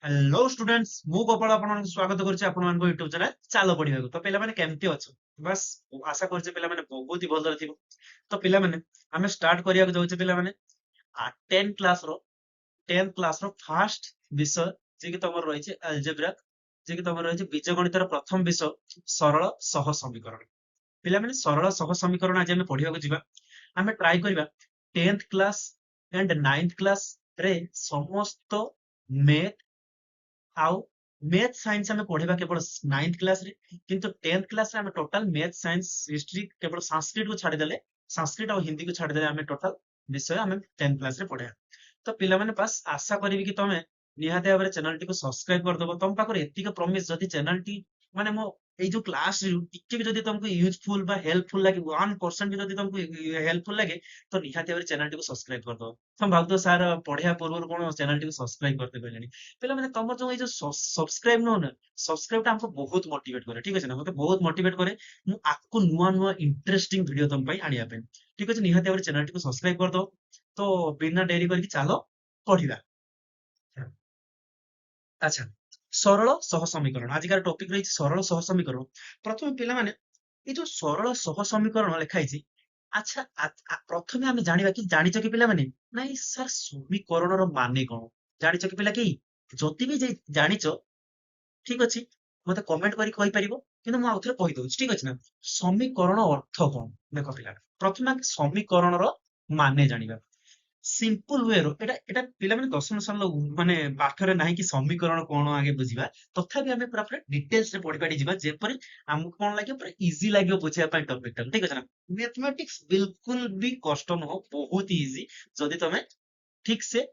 Hello students मु गोपाल आपन स्वागत करुच्ची आपण मान यूट्यूब चैनल चालो पढ़िବାକୁ तो पिला माने केमती अछ बस आशा करछे पिला माने बहुत ही भलरे थिबो तो पिला माने हमें स्टार्ट करिया जाउछे पिला माने 10 क्लास रो 10 क्लास रो फर्स्ट विषय जे कि तमर रहिছে अलजेब्रा जे कि तमर रहिছে बीजगणितर प्रथम विषय सरल सह समीकरण पिला माने सरल सह समीकरण आज हमें पढ़िବାକୁ जिबा हमें ट्राई करबा 10th class and 9th class रे समस्त मैथ आउ मैथ साइंस हमें पढ़ेबा केवल 9th क्लास रे किंतु 10th क्लास रे हमें टोटल मैथ साइंस हिस्ट्री केवल संस्कृत को छाड़ी देले संस्कृत और हिंदी को छाड़ी देले हमें टोटल विषय हमें 10th क्लास रे पढ़े तो पिला माने पास आशा करिवि कि तमे निहाते भाबरे चैनल टी को सब्सक्राइब कर दबो तम पाकर एतिक प्रॉमिस जदि चैनल टी माने मो एई जो क्लास टिके भी जदि तुमको यूजफुल बा हेल्पफुल लागे 1% भी जदि तुमको हेल्पफुल लागे तो निहाते भाबरे चैनल टी को सब्सक्राइब कर दबो तुम भाबतो सर पढ़िया पूर्व कोन चैनल टी को सब्सक्राइब करते कहलेनी पहले मैंने तुम जो ये जो सब्सक्राइब नो ना सब्सक्राइब हमको बहुत मोटिवेट करे ठीक है ना मतलब बहुत मोटिवेट करे मु आपको नुआ नुआ इंटरेस्टिंग वीडियो तुम पे आनिया पे ठीक है निहाती भाବରେ चैनल टी को सब्सक्राइब कर दो तो बिना डेरी करके चलो पढ़िबा अच्छा सरल सह समीकरण आजिकार टॉपिक रही सरल सह समीकरण प्रथम पिला माने ये जो सरल सह समीकरण लिखाई अच्छा प्रथमे आमे जानिबा कि जानिଛ कि पिला माने नाइ सर समीकरण रो माने कोन जानिଛ कि पिला कि जति भी जानिଛ ठीक अछि मते कमेंट करी कहि परिबो किंतु मु आउथरे कहि दउछि ठीक अछि ना समीकरण अर्थ कोन देखो पिला प्रथमे समीकरण रो माने जानिबा सिंपल वे रो एटा एटा पिला माने दशम श्रेणी माने पाठरे नाही कि समीकरण कोन आगे बुझिबा तथापि हमें पूरा पूरा डिटेल्स रे पढि पाडी जिबा जे पर हमको कोन लागे पूरा इजी लागियो बुझिया पय टॉपिक टा ठीक अछि ना मैथमेटिक्स बिल्कुल भी कष्ट न हो बहुत इजी जदि तमे ठीक से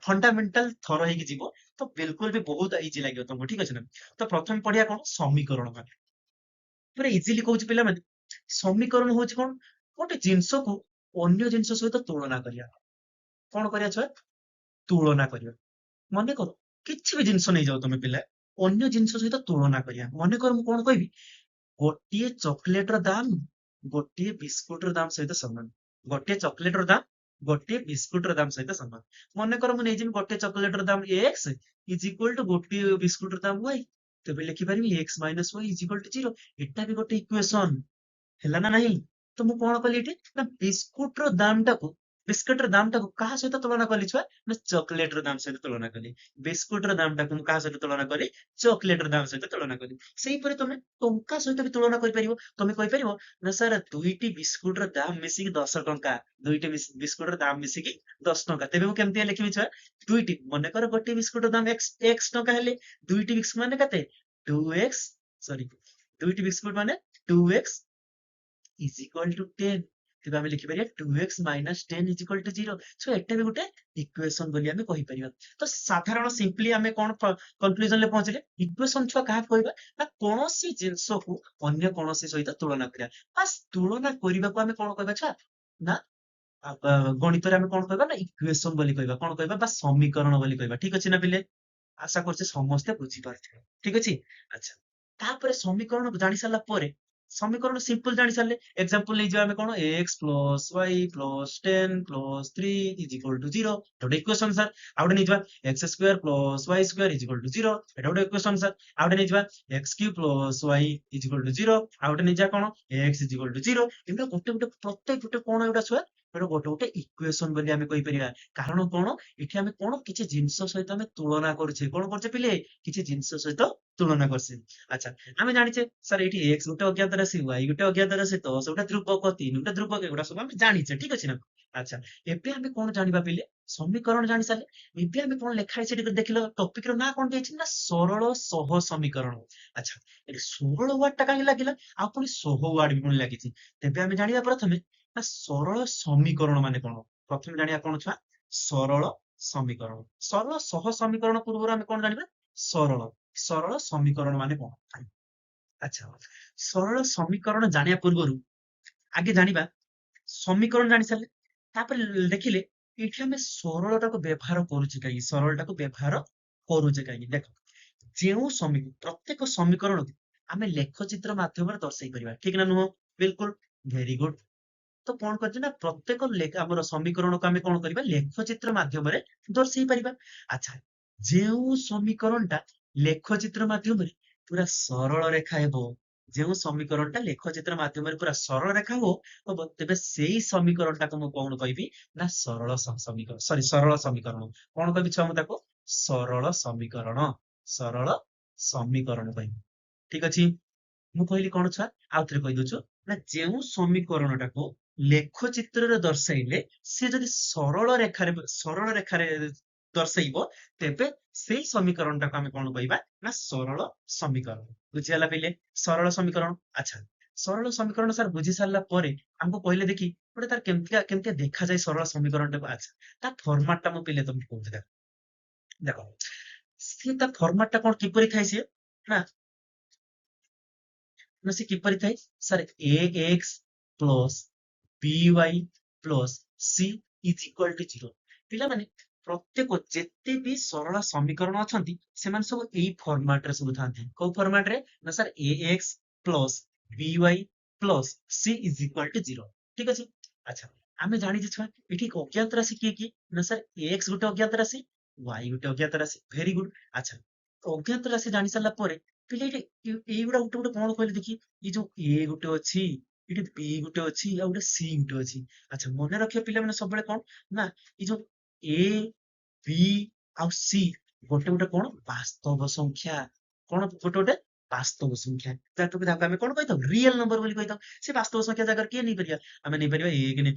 फंडामेंटल थरो ହେଇକି ଯିବ ତ बिल्कुल भी बहुत इजी ଲାଗିବ ତମକୁ ଠିକ ଅଛି ନା ତ ପ୍ରଥମେ ପଢିବା କଣ ସମୀକରଣ ମାନେ ପୁରା ଇଜିଲି କହୁଛି ପିଲାମାନେ ସମୀକରଣ ହଉଛି କଣ ଗୋଟେ ଜିନିଷକୁ ଅନ୍ୟ ଜିନିଷ ସହିତ ତୁଳନା କରିବା କଣ କରିବା ଛୁଆ ତୁଳନା କରିବା ମନେ କର କିଛି ବି ଜିନିଷ ନେଇଯାଉ ତମେ ପିଲା ଅନ୍ୟ ଜିନିଷ ସହିତ ତୁଳନା କରିବା ମନେ କର ମୁଁ କଣ କହିବି ଗୋଟିଏ ଚକୋଲେଟ ର ଦାମ ଗୋଟିଏ ବିସ୍କୁଟ ର ଦାମ ସହିତ ସମାନ ଗୋଟିଏ ଚକୋଲେଟ ର ଦାମ ଗୋଟିଏ ବିସ୍କୁଟ ର ଦାମ ସହିତ ସମାନ ମନେ କର ମୁଁ ନେଇଯିବି ଗୋଟିଏ ଚକୋଲେଟ ର ଦାମ x ଇଜ ଇକ୍ୱାଲ ଟୁ ଗୋଟିଏ ବିସ୍କୁଟ ର ଦାମ y ତେବେ ଲେଖିପାରିବି x minus y is equal to 0 ଏଟା ବି ଗୋଟେ ଇକ୍ୱେସନ ହେଲା ନା ନାହିଁ ତ ମୁଁ କଣ କଲି ଏଠି ନା ବିସ୍କୁଟ ର ଦାମ ଟାକୁ ବିସ୍କୁଟ ର ଦାମ ଟାକୁ କାହା ସହିତ ତୁଳନା କଲି ଛୁଆ ନା ଚକୋଲେଟ ର ଦାମ ସହିତ ତୁଳନା କଲି ବିସ୍କୁଟ ର ଦାମ ଟାକୁ ମୁଁ କାହା ସହିତ ତୁଳନା କଲି ଚକୋଲେଟ ର ଦାମ ସହିତ ତୁଳନା କଲି ସେଇପରି ତମେ ଟଙ୍କା ସହିତ ବି ତୁଳନା କରିପାରିବ ତମେ କହିପାରିବ ନା ସାର୍ ଦୁଇଟି ବିସ୍କୁଟ ର ଦାମ ମିଶିକି 10 ଟଙ୍କା ଦୁଇଟି ବିସ୍କୁଟ ର ଦାମ ମିଶିକି 10 ଟଙ୍କା ତେବେ ମୁଁ କେମିତି ଲେଖିବି ଛୁଆ ଦୁଇଟି ମନେକର ଗୋଟିଏ ବିସ୍କୁଟ ର ଦାମ x ଟଙ୍କା ହେଲେ ଦୁଇଟି ବିସ୍କୁଟ ମାନେ କେତେ 2x ସରି ଦୁଇଟି ବିସ୍କୁଟ ମାନେ 2x is equal to 10 ତେବେ ଆମେ ଲେଖିପାରିବା 2x minus 10 is equal to 0 ସो ଏଟା ବି ଗୋଟେ ଇକ୍ୱେସନ ବୋଲି ଆମେ କହିପାରିବା ତ ସାଧାରଣ ସିମ୍ପଲି ଆମେ କଣ କନକ୍ଲୁଜନ ରେ ପହଞ୍ଚିଲେ ଇକ୍ୱେସନ ଛୁଆ କାହାକୁ କହିବା ନା କୌଣସି ଜିନିଷକୁ ଅନ୍ୟ କୌଣସି ସହିତ ତୁଳନା କରିବା ବାସ୍ ତୁଳନା କରିବାକୁ ଆମେ କଣ କହିବା ଛୁଆ ନା ଗଣିତରେ ଆମେ କଣ କହିବା ନା ଇକ୍ୱେସନ ବୋଲି କହିବା କଣ କହିବା ବା ସମୀକରଣ ବୋଲି କହିବା ଠିକ ଅଛି ନା ପିଲେ ଆଶା କରୁଛେ ସମସ୍ତେ ବୁଝିପାରୁଥିବେ ଠିକ ଅଛି ଆଚ୍ଛା ତାପରେ ସମୀକରଣ ଜାଣି ସାରିଲା ପରେ ସମୀକରଣ ସିମ୍ପଲ ଜାଣି ସାରିଲେ ଏକ୍ସାମ୍ପଲ ନେଇଯିବା ଆମେ କଣ x plus y plus 10 plus 3 is equal to 0 ଗୋଟେ ଇକ୍ୱେସନ ସାର୍ ଆଉ ଗୋଟେ ନେଇଯିବା x square plus y square is equal to 0 ଏଟା ଗୋଟେ ଇକ୍ୱେସନ ସାର୍ ଆଉ ଗୋଟେ ନେଇଯିବା x cube plus y is equal to 0 ଆଉ ଗୋଟେ ନେଇଯିବା କଣ x ଇଜ ଇକ୍ୱାଲ ଟୁ 0 ଏଗୁଡ଼ା ଗୋଟେ ଗୋଟେ ପ୍ରତ୍ୟେକ ଗୋଟେ କଣ ଏଗୁଡ଼ା ଛୁଆ ଏଗୁଡ଼ା ଗୋଟେ ଗୋଟେ ଇକ୍ୱେସନ ବୋଲି ଆମେ କହିପାରିବା କାରଣ କଣ ଏଠି ଆମେ କଣ କିଛି ଜିନିଷ ସହିତ ଆମେ ତୁଳନା କରୁଛେ କଣ କରୁଛେ ପିଲେ କିଛି ଜିନିଷ ସହିତ ତୁଳନା କରୁଛେ ଆଚ୍ଛା ଆମେ ଜାଣିଛେ ସାର୍ ଏଇଠି x ଗୋଟେ ଅଜ୍ଞାତ ରାଶି y ଗୋଟେ ଅଜ୍ଞାତ ରାଶି 10 ଗୋଟେ ଧ୍ରୁବକ 3 ଗୋଟେ ଧ୍ରୁବକ ଏଗୁଡ଼ା ସବୁ ଆମେ ଜାଣିଛେ ଠିକ ଅଛି ନା ଆଚ୍ଛା ଏବେ ଆମେ କଣ ଜାଣିବା ପିଲେ ସମୀକରଣ ଜାଣି ସାରିଲେ ଏବେ ଆମେ କଣ ଲେଖା ହେଇଛି ଏଠି ଦେଖିଲ ଟପିକ ର ନାଁ କଣ ଦେଇଛି ନା ସରଳ ସହ ସମୀକରଣ ଆଚ୍ଛା ଏଠି ଷୋହଳ ୱାର୍ଡ ଟା କାହିଁକି ଲାଗିଲା ଆଉ ପୁଣି ସହ ୱାର୍ଡ ବି ପୁଣି ଲାଗିଛି ତେବେ ଆମେ ଜାଣିବା ପ୍ରଥମେ ନା ସରଳ ସମୀକରଣ ମାନେ କଣ ପ୍ରଥମେ ଜାଣିବା କଣ ଛୁଆ ସରଳ ସମୀକରଣ ସରଳ ସହ ସମୀକରଣ ପୂର୍ବରୁ ଆମେ କଣ ଜାଣିବା ସରଳ ସରଳ ସମୀକରଣ ମାନେ କଣ ଆଚ୍ଛା ସରଳ ସମୀକରଣ ଜାଣିବା ପୂର୍ବରୁ ଆଗେ ଜାଣିବା ସମୀକରଣ ଜାଣି ସାରିଲେ ତାପରେ ଦେଖିଲେ ଏଠି ଆମେ ସରଳଟାକୁ ବ୍ୟବହାର କରୁଛେ କାହିଁକି ସରଳଟାକୁ ବ୍ୟବହାର କରୁଛେ କାହିଁକି ଦେଖ ଯେଉଁ ପ୍ରତ୍ୟେକ ସମୀକରଣକୁ ଆମେ ଲେଖଚିତ୍ର ମାଧ୍ୟମରେ ଦର୍ଶାଇ ପାରିବା ଠିକ ନା ନୁହଁ ବିଲକୁଲ ଭେରି ଗୁଡ ତ କଣ କରୁଛେ ନା ପ୍ରତ୍ୟେକ ଆମର ସମୀକରଣକୁ ଆମେ କଣ କରିବା ଲେଖଚିତ୍ର ମାଧ୍ୟମରେ ଦର୍ଶାଇ ପାରିବା ଆଚ୍ଛା ଯେଉଁ ସମୀକରଣଟା ଲେଖଚିତ୍ର ମାଧ୍ୟମରେ ପୁରା ସରଳ ରେଖା ହେବ, ଯେଉଁ ସମୀକରଣଟା ଲେଖଚିତ୍ର ମାଧ୍ୟମରେ ପୁରା ସରଳ ରେଖା ହବ, ତେବେ ସେଇ ସମୀକରଣଟାକୁ ମୁଁ କଣ କହିବି ନା ସମୀକରଣ, ସରଳ ସମୀକରଣ। କଣ କହିବି ଛୁଆ ମୁଁ ତାକୁ? ସରଳ ସମୀକରଣ। ସରଳ ସମୀକରଣ କହିବି। ଠିକ ଅଛି। ମୁଁ କହିଲି କଣ ଛୁଆ? ଆଉ ଥରେ କହିଦଉଛୁ ନା, ଯେଉଁ ସମୀକରଣଟାକୁ ଲେଖଚିତ୍ରରେ ଦର୍ଶାଇଲେ ସେ ଯଦି ସରଳ ରେଖାରେ ଦର୍ଶାଇବ, ତେବେ ସେଇ ସମୀକରଣଟାକୁ ଆମେ କଣ କହିବା ନା ସରଳ ସମୀକରଣ। ବୁଝିଗଲା ପିଲେ? ସରଳ ସମୀକରଣ। ଆଚ୍ଛା, ସରଳ ସମୀକରଣ ସାର୍ ବୁଝି ସାରିଲା ପରେ ଆମକୁ କହିଲେ ଦେଖି ଗୋଟେ ତାର କେମିତିଆ କେମିତିଆ ଦେଖାଯାଏ ସରଳ ସମୀକରଣଟାକୁ। ଆଚ୍ଛା, ତା ଫର୍ମାଟ ଟା ମୁଁ ପିଲେ ତମକୁ କହୁଛି। ଦେଖ, ସିଏ ତା ଫର୍ମାଟ ଟା କଣ କିପରି ଥାଏ ସିଏ ନା ନା ସେ କିପରି ଥାଏ sir? ax plus by plus c is equal to 0। ପିଲାମାନେ, ପ୍ରତ୍ୟେକ ଯେତେ ବି ସରଳ ସମୀକରଣ ଅଛନ୍ତି ସେମାନେ ସବୁ ଏଇ ଫର୍ମାଟ ରେ ସବୁ ଥାନ୍ତି। କୋଉ ଫର୍ମାଟ ରେ? ନା sir ax plus by plus c is equal to 0। ଠିକ ଅଛି। ଆଚ୍ଛା, ଆମେ ଜାଣିଛେ ଛୁଆ ଏଠି ଅଜ୍ଞାତ ରାଶି କିଏ କିଏ? ନା ସାର୍ x ଗୋଟେ ଅଜ୍ଞାତ ରାଶି, y ଗୋଟେ ଅଜ୍ଞାତ ରାଶି। Very good. ଆଚ୍ଛା, ଅଜ୍ଞାତ ରାଶି ଜାଣି ସାରିଲା ପରେ ପିଲା ଏଇଗୁଡା ଗୋଟେ ଗୋଟେ କଣ କହିଲେ ଦେଖି? ଏଇ ଯୋଉ a ଗୋଟେ ଅଛି, ଏଠି b ଗୋଟେ ଅଛି, ଆଉ ଗୋଟେ c ଗୋଟେ ଅଛି। ଆଚ୍ଛା, ମନେ ରଖିବା ପିଲାମାନେ ସବୁବେଳେ କଣ ନା ଏଇ ଯୋଉ a b ଆଉ c ଗୋଟେ ଗୋଟେ କଣ ବାସ୍ତବ ସଂଖ୍ୟା। କଣ ଗୋଟେ ଗୋଟେ ବାସ୍ତବ ସଂଖ୍ୟା। ତାକୁ ଆମେ କଣ କହିଥାଉ? ରିଏଲ ନମ୍ବର ବୋଲି କହିଥାଉ। ସେ ବାସ୍ତବ ସଂଖ୍ୟା ଜାଗାରେ କିଏ ନେଇପାରିବା? ଆମେ ନେଇପାରିବା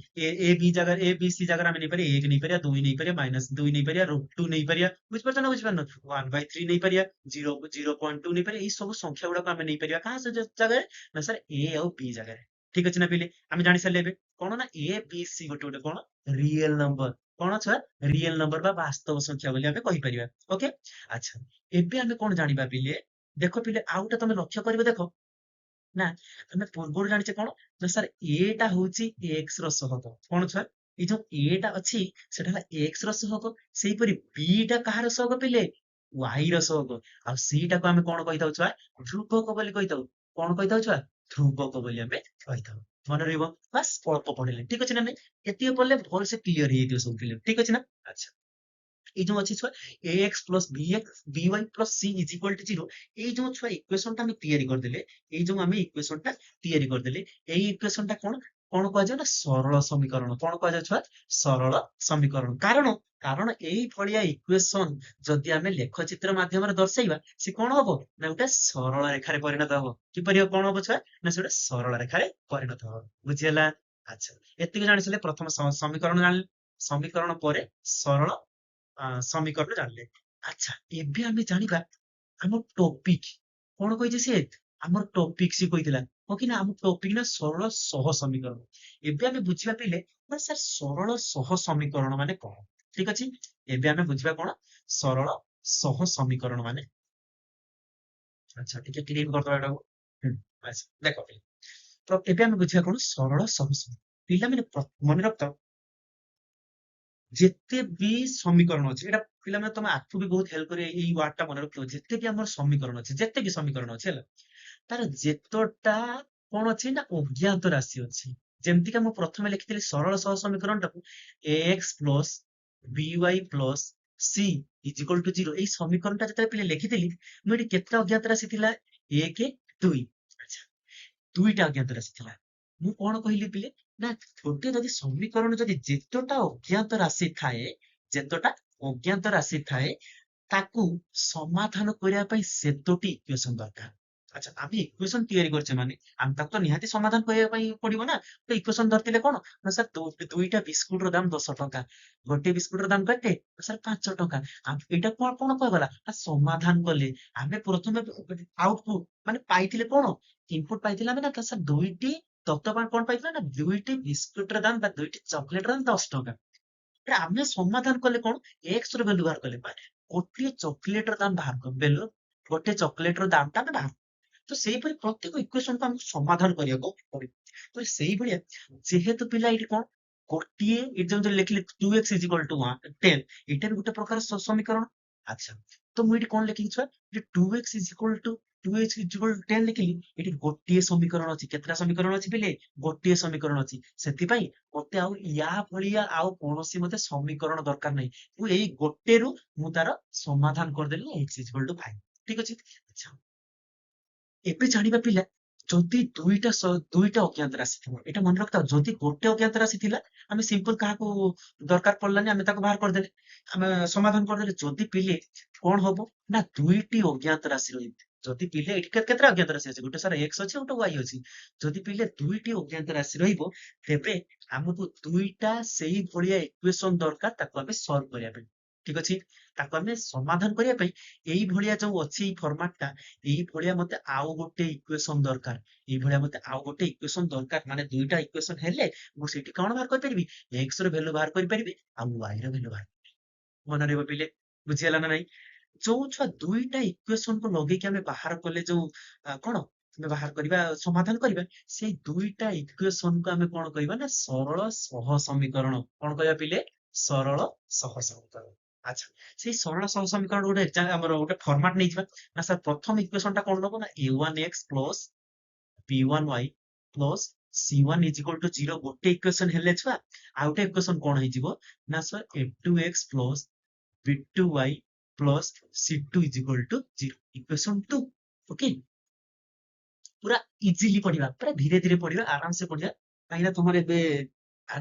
ଏ ବି ଜାଗାରେ, ଏ ବି ସି ଜାଗାରେ ଆମେ ନେଇପାରିବା 1 ନେଇପାରିବା, 2 ନେଇପାରିବା, -2 ନେଇପାରିବା, √2 ନେଇପାରିବା। ବୁଝିପାରୁଛ ନା ବୁଝିପାରୁନ? 1/3 ନେଇପାରିବା, 0.2 ନେଇପାରିବା। ଏଇ ସବୁ ସଂଖ୍ୟା ଗୁଡାକୁ ଆମେ ନେଇପାରିବା କାହା ଜାଗାରେ? ନା ସାର୍ ଏ ଆଉ ବି ଜାଗାରେ। ଠିକ ଅଛି ନା ପିଲେ? ଆମେ ଜାଣି ସାରିଲେ ଏବେ କଣ ନା ଏ ବି ସି ଗୋଟେ ଗୋଟେ କଣ ରିଏଲ ନମ୍ବର। କଣ ଛୁଆ? ରିଏଲ ନମ୍ବର ବା ବାସ୍ତବ ସଂଖ୍ୟା ବୋଲି ଆମେ କହିପାରିବା। ଓକେ। ଆଚ୍ଛା, ଏବେ ଆମେ କଣ ଜାଣିବା ପିଲେ? ଦେଖ ପିଲେ, ଆଉ ଗୋଟେ ତମେ ଲକ୍ଷ୍ୟ କରିବ। ଦେଖ ନା, ଆମେ ପୂର୍ବରୁ ଜାଣିଛେ କଣ ନା ସାର୍ ଏଟା ହଉଛି ଏକ୍ସ ର ସହଗ। କଣ ଛୁଆ? ଏଇ ଯୋଉ ଏଟା ଅଛି ସେଟା ହେଲା ଏକ୍ସ ର ସହଗ। ସେଇପରି ବି ଟା କାହାର ସହଗ ପିଲେ? ୱାଇ ର ସହଗ। ଆଉ ସି ଟାକୁ ଆମେ କଣ କହିଥାଉ ଛୁଆ? ଧ୍ରୁବକ ବୋଲି କହିଥାଉ। କଣ କହିଥାଉ ଛୁଆ? ଧ୍ରୁବକ ବୋଲି ଆମେ କହିଥାଉ। ମନେ ରହିବ? ବାସ୍ ଅଳ୍ପ ପଢିଲେ ଠିକ ଅଛି ନା ନାଇଁ? ଏତିକି ପଢିଲେ ଭଲସେ କ୍ଲିୟର ହେଇଯାଇଥିବ ସବୁ କ୍ଲିୟର। ଠିକ ଅଛି ନା? ଆଚ୍ଛା, ଏଇ ଯୋଉ ଅଛି ଛୁଆ ax plus by plus c is equal to 0, ଏଇ ଯୋଉ ଛୁଆ ଇକ୍ୱେସନ ଟା ଆମେ ତିଆରି କରିଦେଲେ, ଏଇ ଯୋଉ ଆମେ ଇକ୍ୱେସନ ଟା ତିଆରି କରିଦେଲେ, ଏଇ ଇକ୍ୱେସନ ଟା କଣ କଣ କୁହାଯାଏ ନା ସରଳ ସମୀକରଣ। କଣ କୁହାଯାଏ ଛୁଆ? ସରଳ ସମୀକରଣ। କାରଣ କାରଣ ଏଇ ଭଳିଆ ଇକ୍ୱେସନ ଯଦି ଆମେ ଲେଖଚିତ୍ର ମାଧ୍ୟମରେ ଦର୍ଶାଇବା, ସେ କଣ ହବ ନା ଗୋଟେ ସରଳ ରେଖାରେ ପରିଣତ ହବ। କିପରି ହବ? କଣ ହବ ଛୁଆ? ନା ସେ ଗୋଟେ ସରଳ ରେଖାରେ ପରିଣତ ହବ। ବୁଝିହେଲା? ଆଚ୍ଛା, ଏତିକି ଜାଣିଥିଲେ ପ୍ରଥମ ସମୀକରଣ ଜାଣିଲେ। ସମୀକରଣ ପରେ ସରଳ ସମୀକରଣ ଜାଣିଲେ। ଆଚ୍ଛା, ଏବେ ଆମେ ଜାଣିବା ଆମ ଟପିକ କଣ କହିଛି ସିଏ? ଆମର ଟପିକ ସିଏ କହିଥିଲା। ହଁ କି ନା? ଆମ ଟପିକ ନା ସରଳ ସହ ସମୀକରଣ। ଏବେ ଆମେ ବୁଝିବା ପିଲେ ନା ସାର୍ ସରଳ ସହ ସମୀକରଣ ମାନେ କଣ? ଠିକ ଅଛି। ଏବେ ଆମେ ବୁଝିବା କଣ ସରଳ ସହ ସମୀକରଣ ମାନେ। ଆଚ୍ଛା, ଟିକେ କ୍ଲିନ କରିଦବା ଏଟାକୁ। ଆଚ୍ଛା, ଦେଖ ପିଲେ, ତ ଏବେ ଆମେ ବୁଝିବା କଣ ସରଳ ସହ ସମୀକରଣ। ପିଲାମାନେ ମନେ ରଖ, ଯେତେ ବି ସମୀକରଣ ଅଛି, ଏଇଟା ପିଲାମାନେ ତମେ ଆକୁ ବି ବହୁତ ହେଲ୍ପ କରିବ ଏଇ ୱାର୍ଡ ଟା ମନେ ରଖିଥିବ। ଯେତେ ବି ଆମର ସମୀକରଣ ଅଛି, ଯେତେ ବି ସମୀକରଣ ଅଛି ହେଲା, ତାର ଯେତେଟା କଣ ଅଛି ନା ଅଜ୍ଞାତ ରାଶି ଅଛି। ଯେମିତିକା ମୁଁ ପ୍ରଥମେ ଲେଖିଥିଲି ସରଳ ସହ ସମୀକରଣଟାକୁ ax plus by plus c is equal to 0। ଏଇ ସମୀକରଣଟା ଯେତେବେଳେ ପିଲେ ଲେଖିଥିଲି, ମୁଁ ଏଠି କେତେଟା ଅଜ୍ଞାତ ରାଶି ଥିଲା? 1 2। ଆଚ୍ଛା, ଦୁଇଟା ଅଜ୍ଞାତ ରାଶି ଥିଲା। ମୁଁ କଣ କହିଲି ପିଲେ ନା, ଗୋଟେ ଯଦି ସମୀକରଣ ଯଦି ଯେତେଟା ଅଜ୍ଞାତ ରାଶି ଥାଏ, ଯେତେଟା ଅଜ୍ଞାତ ରାଶି ଥାଏ, ତାକୁ ସମାଧାନ କରିବା ପାଇଁ ସେତୋଟି ଇକ୍ୱେସନ ଦରକାର। ଆଚ୍ଛା, ଆମେ ଇକ୍ୱେସନ ତିଆରି କରିଛେ ମାନେ ଆମେ ତାକୁ ତ ନିହାତି ସମାଧାନ କରିବା ପାଇଁ ପଡିବ ନା। ତ ଇକ୍ୱେସନ ଧରିଥିଲେ କଣ ନା ସାର୍ ଦୁଇଟା ବିସ୍କୁଟ ର ଦାମ 10 ଟଙ୍କା, ଗୋଟେ ବିସ୍କୁଟ ର ଦାମ କେତେ? ସାର୍ 5 ଟଙ୍କା। ଏଇଟା କଣ କଣ କୁହାଗଲା ନା ସମାଧାନ କଲେ। ଆମେ ପ୍ରଥମେ ଆଉଟପୁଟ ମାନେ ପାଇଥିଲେ କଣ? ଇନପୁଟ ପାଇଥିଲେ ଆମେ ନା ସାର୍ ଦୁଇଟି ତତ୍ତ୍ୱ କଣ ପାଇଥିଲା ନା ଦୁଇଟି ବିସ୍କୁଟର ଦାମ ବା ଦୁଇଟି ଚକୋଲେଟର ଦାମ 10 ଟଙ୍କା। ଏଟା ଆମେ ସମାଧାନ କଲେ କଣ? ଏକ୍ସ ର ଭ୍ୟାଲୁ ବାହାର କଲେ। ମାନେ ଗୋଟିଏ ଚକୋଲେଟର ଦାମ ବାହାର କଲେ, ଗୋଟେ ଚକୋଲେଟର ଦାମଟା ଆମେ ବାହାର। ତ ସେଇପରି ପ୍ରତ୍ୟେକ ଇକ୍ୱେସନକୁ ଆମକୁ ସମାଧାନ କରିବାକୁ ପଡିବ। ତ ସେଇଭଳିଆ ଯେହେତୁ ପିଲା ଏଇଠି କଣ ଗୋଟିଏ ଯେମିତି ଲେଖିଲେ 2x ଇଜ ଇକ୍ୱାଲ ଟୁ 10, ଏଇଟା ବି ଗୋଟେ ପ୍ରକାର ସମୀକରଣ। ଆଚ୍ଛା, ତ ମୁଁ ଏଠି କଣ ଲେଖିଛି ଛୁଆ? 2x is equal to 2h equal 10 ଲେଖିଲି, ଏଠି ଗୋଟିଏ ସମୀକରଣ ଅଛି। କେତେଟା ସମୀକରଣ ଅଛି ପିଲେ? ଗୋଟିଏ ସମୀକରଣ ଅଛି। ସେଥିପାଇଁ ମତେ ଆଉ ୟା ଭଳିଆ ଆଉ କୌଣସି ମତେ ସମୀକରଣ ଦରକାର ନାହିଁ। ମୁଁ ଏଇ ଗୋଟେରୁ ମୁଁ ତାର ସମାଧାନ କରିଦେଲି x ଇକ୍ୱାଲ୍ ଟୁ 5। ଠିକ ଅଛି। ଆଚ୍ଛା, ଏବେ ଜାଣିବା ପିଲା, ଯଦି ଦୁଇଟା ଅଜ୍ଞାତ ରାଶି ଥିବ, ଏଇଟା ମନେ ରଖିଥାଅ, ଯଦି ଗୋଟେ ଅଜ୍ଞାତ ରାଶି ଥିଲା ଆମେ ସିମ୍ପଲ କାହାକୁ ଦରକାର ପଡିଲାନି, ଆମେ ତାକୁ ବାହାର କରିଦେଲେ, ଆମେ ସମାଧାନ କରିଦେଲେ। ଯଦି ପିଲେ କଣ ହବ ନା ଦୁଇଟି ଅଜ୍ଞାତ ରାଶି ରହିବ। ଯଦି ପିଲେ ଏଠି କେତେଟା ଅଜ୍ଞାତ ରାଶି ଅଛି? ଗୋଟେ ସାର x ଅଛି, ଗୋଟେ y ଅଛି। ଯଦି ପିଲେ ଦୁଇଟି ଅଜ୍ଞାତ ରାଶି ରହିବ, ତେବେ ଆମକୁ ଦୁଇଟା ସେଇ ଭଳିଆ ଇକ୍ୱେସନ ଦରକାର, ତାକୁ ଆମେ ସଲ୍ଭ କରିବା ପାଇଁ। ଠିକ ଅଛି, ତାକୁ ଆମେ ସମାଧାନ କରିବା ପାଇଁ ଏଇ ଭଳିଆ ଯୋଉ ଅଛି ଏଇ ଫର୍ମାଟ ଟା, ଏଇଭଳିଆ ମତେ ଆଉ ଗୋଟେ ଇକ୍ୱେସନ ଦରକାର। ଏଇଭଳିଆ ମତେ ଆଉ ଗୋଟେ ଇକ୍ୱେସନ ଦରକାର, ମାନେ ଦୁଇଟା ଇକ୍ୱେସନ ହେଲେ ମୁଁ ସେଠି କଣ ବାହାର କରିପାରିବି? x ର ଭ୍ୟାଲୁ ବାହାର କରିପାରିବି ଆଉ y ର ଭ୍ୟାଲୁ ବାହାର କରିପାରିବି। ମନେ ରହିବ ପିଲେ, ବୁଝିହେଲା ନା ନାଇଁ? ଯୋଉ ଛୁଆ ଦୁଇଟା ଇକ୍ୱେସନ କୁ ଲଗେଇକି ଆମେ ବାହାର କଲେ ଯୋଉ କଣ ଆମେ ବାହାର କରିବା, ସମାଧାନ କରିବା, ସେଇ ଦୁଇଟା ଇକ୍ୱେସନ କୁ ଆମେ କଣ କହିବା ନା ସରଳ ସହ ସମୀକରଣ। କଣ କହିବା ପିଲେ? ସରଳ ସହ ସମୀକରଣ। ଆଚ୍ଛା, ସେଇ ସରଳ ସହ ସମୀକରଣ ଗୋଟେ ଆମର ଗୋଟେ ଫର୍ମାଟ ନେଇଯିବା। ନା ସାର୍ ପ୍ରଥମ ଇକ୍ୱେସନ ଟା କଣ ନବ ନା a1x plus b1y plus c1 is equal to 0 ଗୋଟେ ଇକ୍ୱେସନ ହେଲେ ଛୁଆ, ଆଉ ଗୋଟେ ଇକ୍ୱେସନ କଣ ହେଇଯିବ ନା sir a2x plus b2y plus c2 is equal to 0 equation 2। Okay, ପୁରା ଇଜିଲି ପଢିବା, ପୁରା ଧୀରେ ଧୀରେ ପଢିବା, ଆରାମସେ ପଢିବା। କାହିଁକିନା ତମର ଏବେ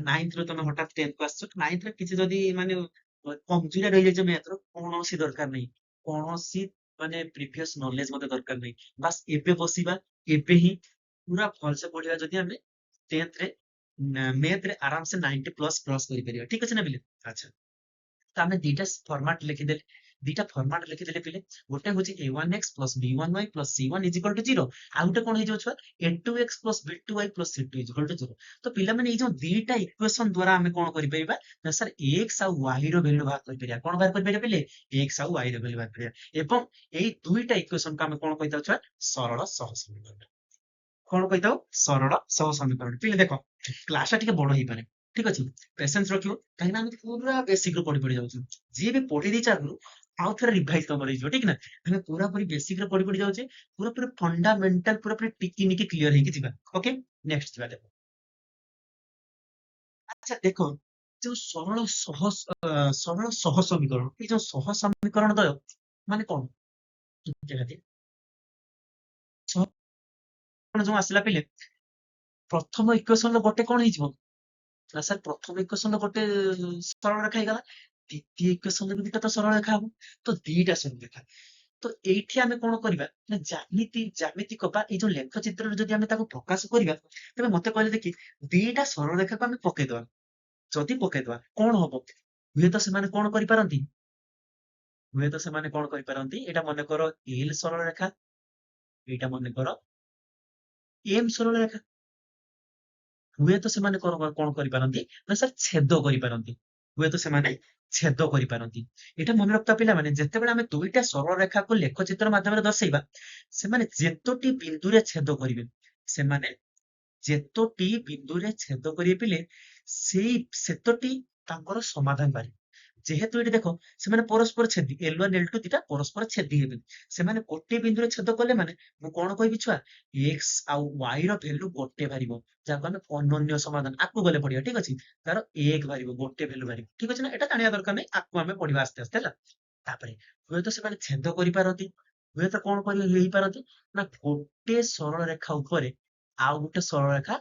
9th ରୁ ତମେ ହଠାତ୍ 10th କୁ ଆସିଛ। 9th ରେ କିଛି ଯଦି ମାନେ କମଜୋରିଆ ରହିଯାଇଛ ମ୍ୟାଥ ର, କୌଣସି ଦରକାର ନାହିଁ। କୌଣସି ମାନେ ପ୍ରିଭିୟସ ନଲେଜ ମତେ ଦରକାର ନାହିଁ। ବାସ୍ ଏବେ ବସିବା, ଏବେ ହିଁ ପୁରା ଭଲସେ ପଢିବା। ଯଦି ଆମେ 10th ରେ ମ୍ୟାଥ ରେ ଆରାମସେ 90 ପ୍ଲସ କ୍ରସ କରିପାରିବା। ଠିକ ଅଛି ନା ପିଲେ? ଆଚ୍ଛା, ତ ଆମେ ଦିଟା ଫର୍ମାଟ ଲେଖିଦେଲେ ପିଲେ। ଗୋଟେ ହଉଛି a1x plus b1y plus c1 is equal to 0। ଆଉ ଗୋଟେ କଣ ହେଇଯିବ ଛୁଆ? a2x plus b2y plus c2 is equal to 0। ତ ପିଲାମାନେ ଏଇ ଯୋଉ ଦିଟା ଇକ୍ୱେସନ ଦ୍ୱାରା ଆମେ କଣ କରିପାରିବା ନା ସାର୍ x ଆଉ y ର ଭ୍ୟାଲୁ ବାହାର କରିପାରିବା। କଣ ବାହାର କରିପାରିବା ପିଲେ? x ଆଉ y ର ଭ୍ୟାଲୁ ବାହାର କରିବା। ଏବଂ ଏଇ ଦୁଇଟା ଇକ୍ୱେସନ କୁ ଆମେ କଣ କହିଥାଉ ଛୁଆ? ସରଳ ସହ ସମୀକରଣ। କଣ କହିଥାଉ? ସରଳ ସହ ସମୀକରଣ। ପିଲେ ଦେଖ, କ୍ଲାସ ଟା ଟିକେ ବଡ ହେଇପାରେ, ଠିକ ଅଛି, ପେସେନ୍ସ ରଖିବ, କାହିଁକିନା ଆମେ ପୁରା ବେସିକ ରୁ ପଢି ଯାଉଛୁ। ଯିଏ ବି ପଢି ଦେଇଛି ଆଗରୁ, ଆଉ ଥରେ ରିଭାଇଜ ତମର ହେଇଯିବ, ଠିକ ନା? ଆମେ ପୁରାପୁରି ବେସିକ ରେ ପଢି ଯାଉଛେ, ପୁରାପୁରି ଫଣ୍ଡାମେଣ୍ଟାଲ ପୁରାପୁରି ଟିକି ନିକି କ୍ଲିୟର ହେଇକି ଯିବା। ଓକେ, ନେକ୍ସଟ ଯିବା। ଦେଖ, ଆଚ୍ଛା ଦେଖ, ଯୋଉ ସରଳ ସହ ସମୀକରଣ, ଏଇ ଯୋଉ ସହ ସମୀକରଣ ଦ୍ୱୟ ମାନେ କଣ? ଯୋଉ ଆସିଲା ପିଲେ, ପ୍ରଥମ ଇକ୍ୱେସନ ର ଗୋଟେ କଣ ହେଇଯିବ ନା ସାର୍? ପ୍ରଥମ ଇକ୍ୱେସନ ର ଗୋଟେ ସରଳ ରେଖା ହେଇଗଲା। ଦ୍ୱିତୀୟ ଇକ୍ୱେସନ ରେ ବି ଦିଟା ତ ସରଳ ରେଖା ହବ। ତ ଦିଟା ସରଳ ରେଖା। ତ ଏଇଠି ଆମେ କଣ କରିବା ନା ଜ୍ୟାମିତିକ ବା ଏଇ ଯୋଉ ଲେଖ ଚିତ୍ରରେ ଯଦି ଆମେ ତାକୁ ପ୍ରକାଶ କରିବା, ତେବେ ମତେ କହିଲେ ଦେଖି, ଦିଟା ସରଳ ରେଖାକୁ ଆମେ ପକେଇଦବା। ଯଦି ପକେଇଦବା କଣ ହବ? ହୁଏତ ସେମାନେ କଣ କରିପାରନ୍ତି? ହୁଏତ ସେମାନେ କଣ କରିପାରନ୍ତି? ଏଇଟା ମନେକର ଏଲ ସରଳ ରେଖା, ଏଇଟା ମନେକର ଏମ ସରଳ ରେଖା। ହୁଏତ ସେମାନେ କଣ କରିପାରନ୍ତି ନା ସାର୍ ଛେଦ କରିପାରନ୍ତି। ହୁଏତ ସେମାନେ ଛେଦ କରିପାରନ୍ତି। ଏଇଟା ମନେ ରଖିଥିବା ପିଲାମାନେ, ଯେତେବେଳେ ଆମେ ଦୁଇଟା ସରଳ ରେଖାକୁ ଲେଖଚିତ୍ର ମାଧ୍ୟମରେ ଦର୍ଶେଇବା, ସେମାନେ ଯେତୋଟି ବିନ୍ଦୁରେ ଛେଦ କରିବେ, ସେମାନେ ଯେତୋଟି ବିନ୍ଦୁରେ ଛେଦ କରିବେ ପିଲେ, ସେତୋଟି ତାଙ୍କର ସମାଧାନ ବାହାରିବ। ଯେହେତୁ ଏଠି ଦେଖ, ସେମାନେ ପରସ୍ପର ଛେଦୀ, L1 L2 ଦିଟା ପରସ୍ପର ଛେଦୀ ହେବେ। ସେମାନେ ଗୋଟେ ବିନ୍ଦୁରେ ଛେଦ କଲେ ମାନେ ମୁଁ କଣ କହିବି ଛୁଆ? x ଆଉ y ର ଭ୍ୟାଲୁ ଗୋଟେ ବାହାରିବ, ଯାହାକୁ ଆମେ ଅନନ୍ୟ ସମାଧାନ ଆଗକୁ ଗଲେ ପଢିବା। ଠିକ ଅଛି, ତାର 1 ବାହାରିବ, ଗୋଟେ ଭ୍ୟାଲୁ ବାହାରିବ। ଠିକ ଅଛି ନା? ଏଟା ଜାଣିବା ଦରକାର ନାହିଁ, ଆଗକୁ ଆମେ ପଢିବା ଆସ୍ତେ ଆସ୍ତେ, ହେଲା। ତାପରେ ହୁଏତ ସେମାନେ ଛେଦ କରିପାରନ୍ତି, ହୁଏତ କଣ ହେଇପାରନ୍ତି ନା ଗୋଟେ ସରଳ ରେଖା ଉପରେ ଆଉ ଗୋଟେ ସରଳ ରେଖା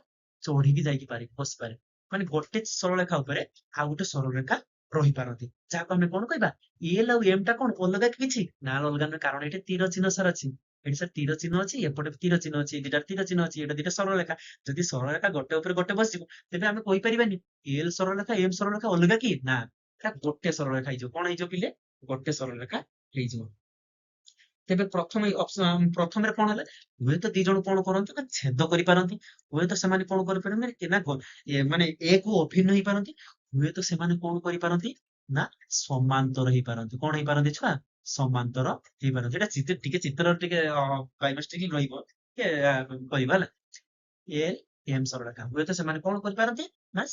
ଚଢିକି ଯାଇକି ବସିପାରେ। ମାନେ ଗୋଟେ ସରଳ ରେଖା ଉପରେ ଆଉ ଗୋଟେ ସରଳ ରେଖା ରହିପାରନ୍ତି, ଯାହାକୁ ଆମେ କଣ କହିବା? ଏଲ ଆଉ ଏମ ଟା କଣ ଅଲଗା କି କିଛି ନା? ଅଲଗା ନୁହେଁ, କାରଣ ଏଠି ତୀର ଚିହ୍ନ ସାର୍ ଅଛି। ଏଠି ସାର୍ ତୀର ଚିହ୍ନ ଅଛି, ଏପଟେ ତୀର ଚିହ୍ନ ଅଛି, ଦିଟା ତୀର ଚିହ୍ନ ଅଛି, ଏଟା ଦିଟା ସରଳ ରେଖା। ଯଦି ସରଳ ରେଖା ଗୋଟେ ଉପରେ ଗୋଟେ ବସିଯିବ, ତେବେ ଆମେ କହିପାରିବାନି ଏଲ ସରଳ ରେଖା ଏମ ସରଳ ରେଖା ଅଲଗା କି ନା? ଏଟା ଗୋଟେ ସରଳ ରେଖା ହେଇଯିବ। କଣ ହେଇଯିବ ପିଲେ? ଗୋଟେ ସରଳ ରେଖା ହେଇଯିବ। ତେବେ ପ୍ରଥମରେ କଣ ହେଲା? ହୁଏତ ଦି ଜଣ କଣ କରନ୍ତି ନା ଛେଦ କରିପାରନ୍ତି। ହୁଏତ ସେମାନେ କଣ କରିପାରନ୍ତି ନା ମାନେ ଏ କୁ ଅଭିନ୍ନ ହେଇପାରନ୍ତି। ହୁଏତ ସେମାନେ କଣ କରିପାରନ୍ତି ନା ସମାନ୍ତର ହେଇପାରନ୍ତି। କଣ ହେଇପାରନ୍ତି ଛୁଆ? ସମାନ୍ତର ହେଇପାରନ୍ତି। ଏଟା ଟିକେ ଚିତ୍ର ଟିକେ ବାଇମିଷ୍ଟେକଲି ରହିବ, ଟିକେ କହିବା, ହେଲା। ଏଲ ଏମ ସରଳ ରେଖା, ହୁଏତ ସେମାନେ କଣ କରିପାରନ୍ତି ନା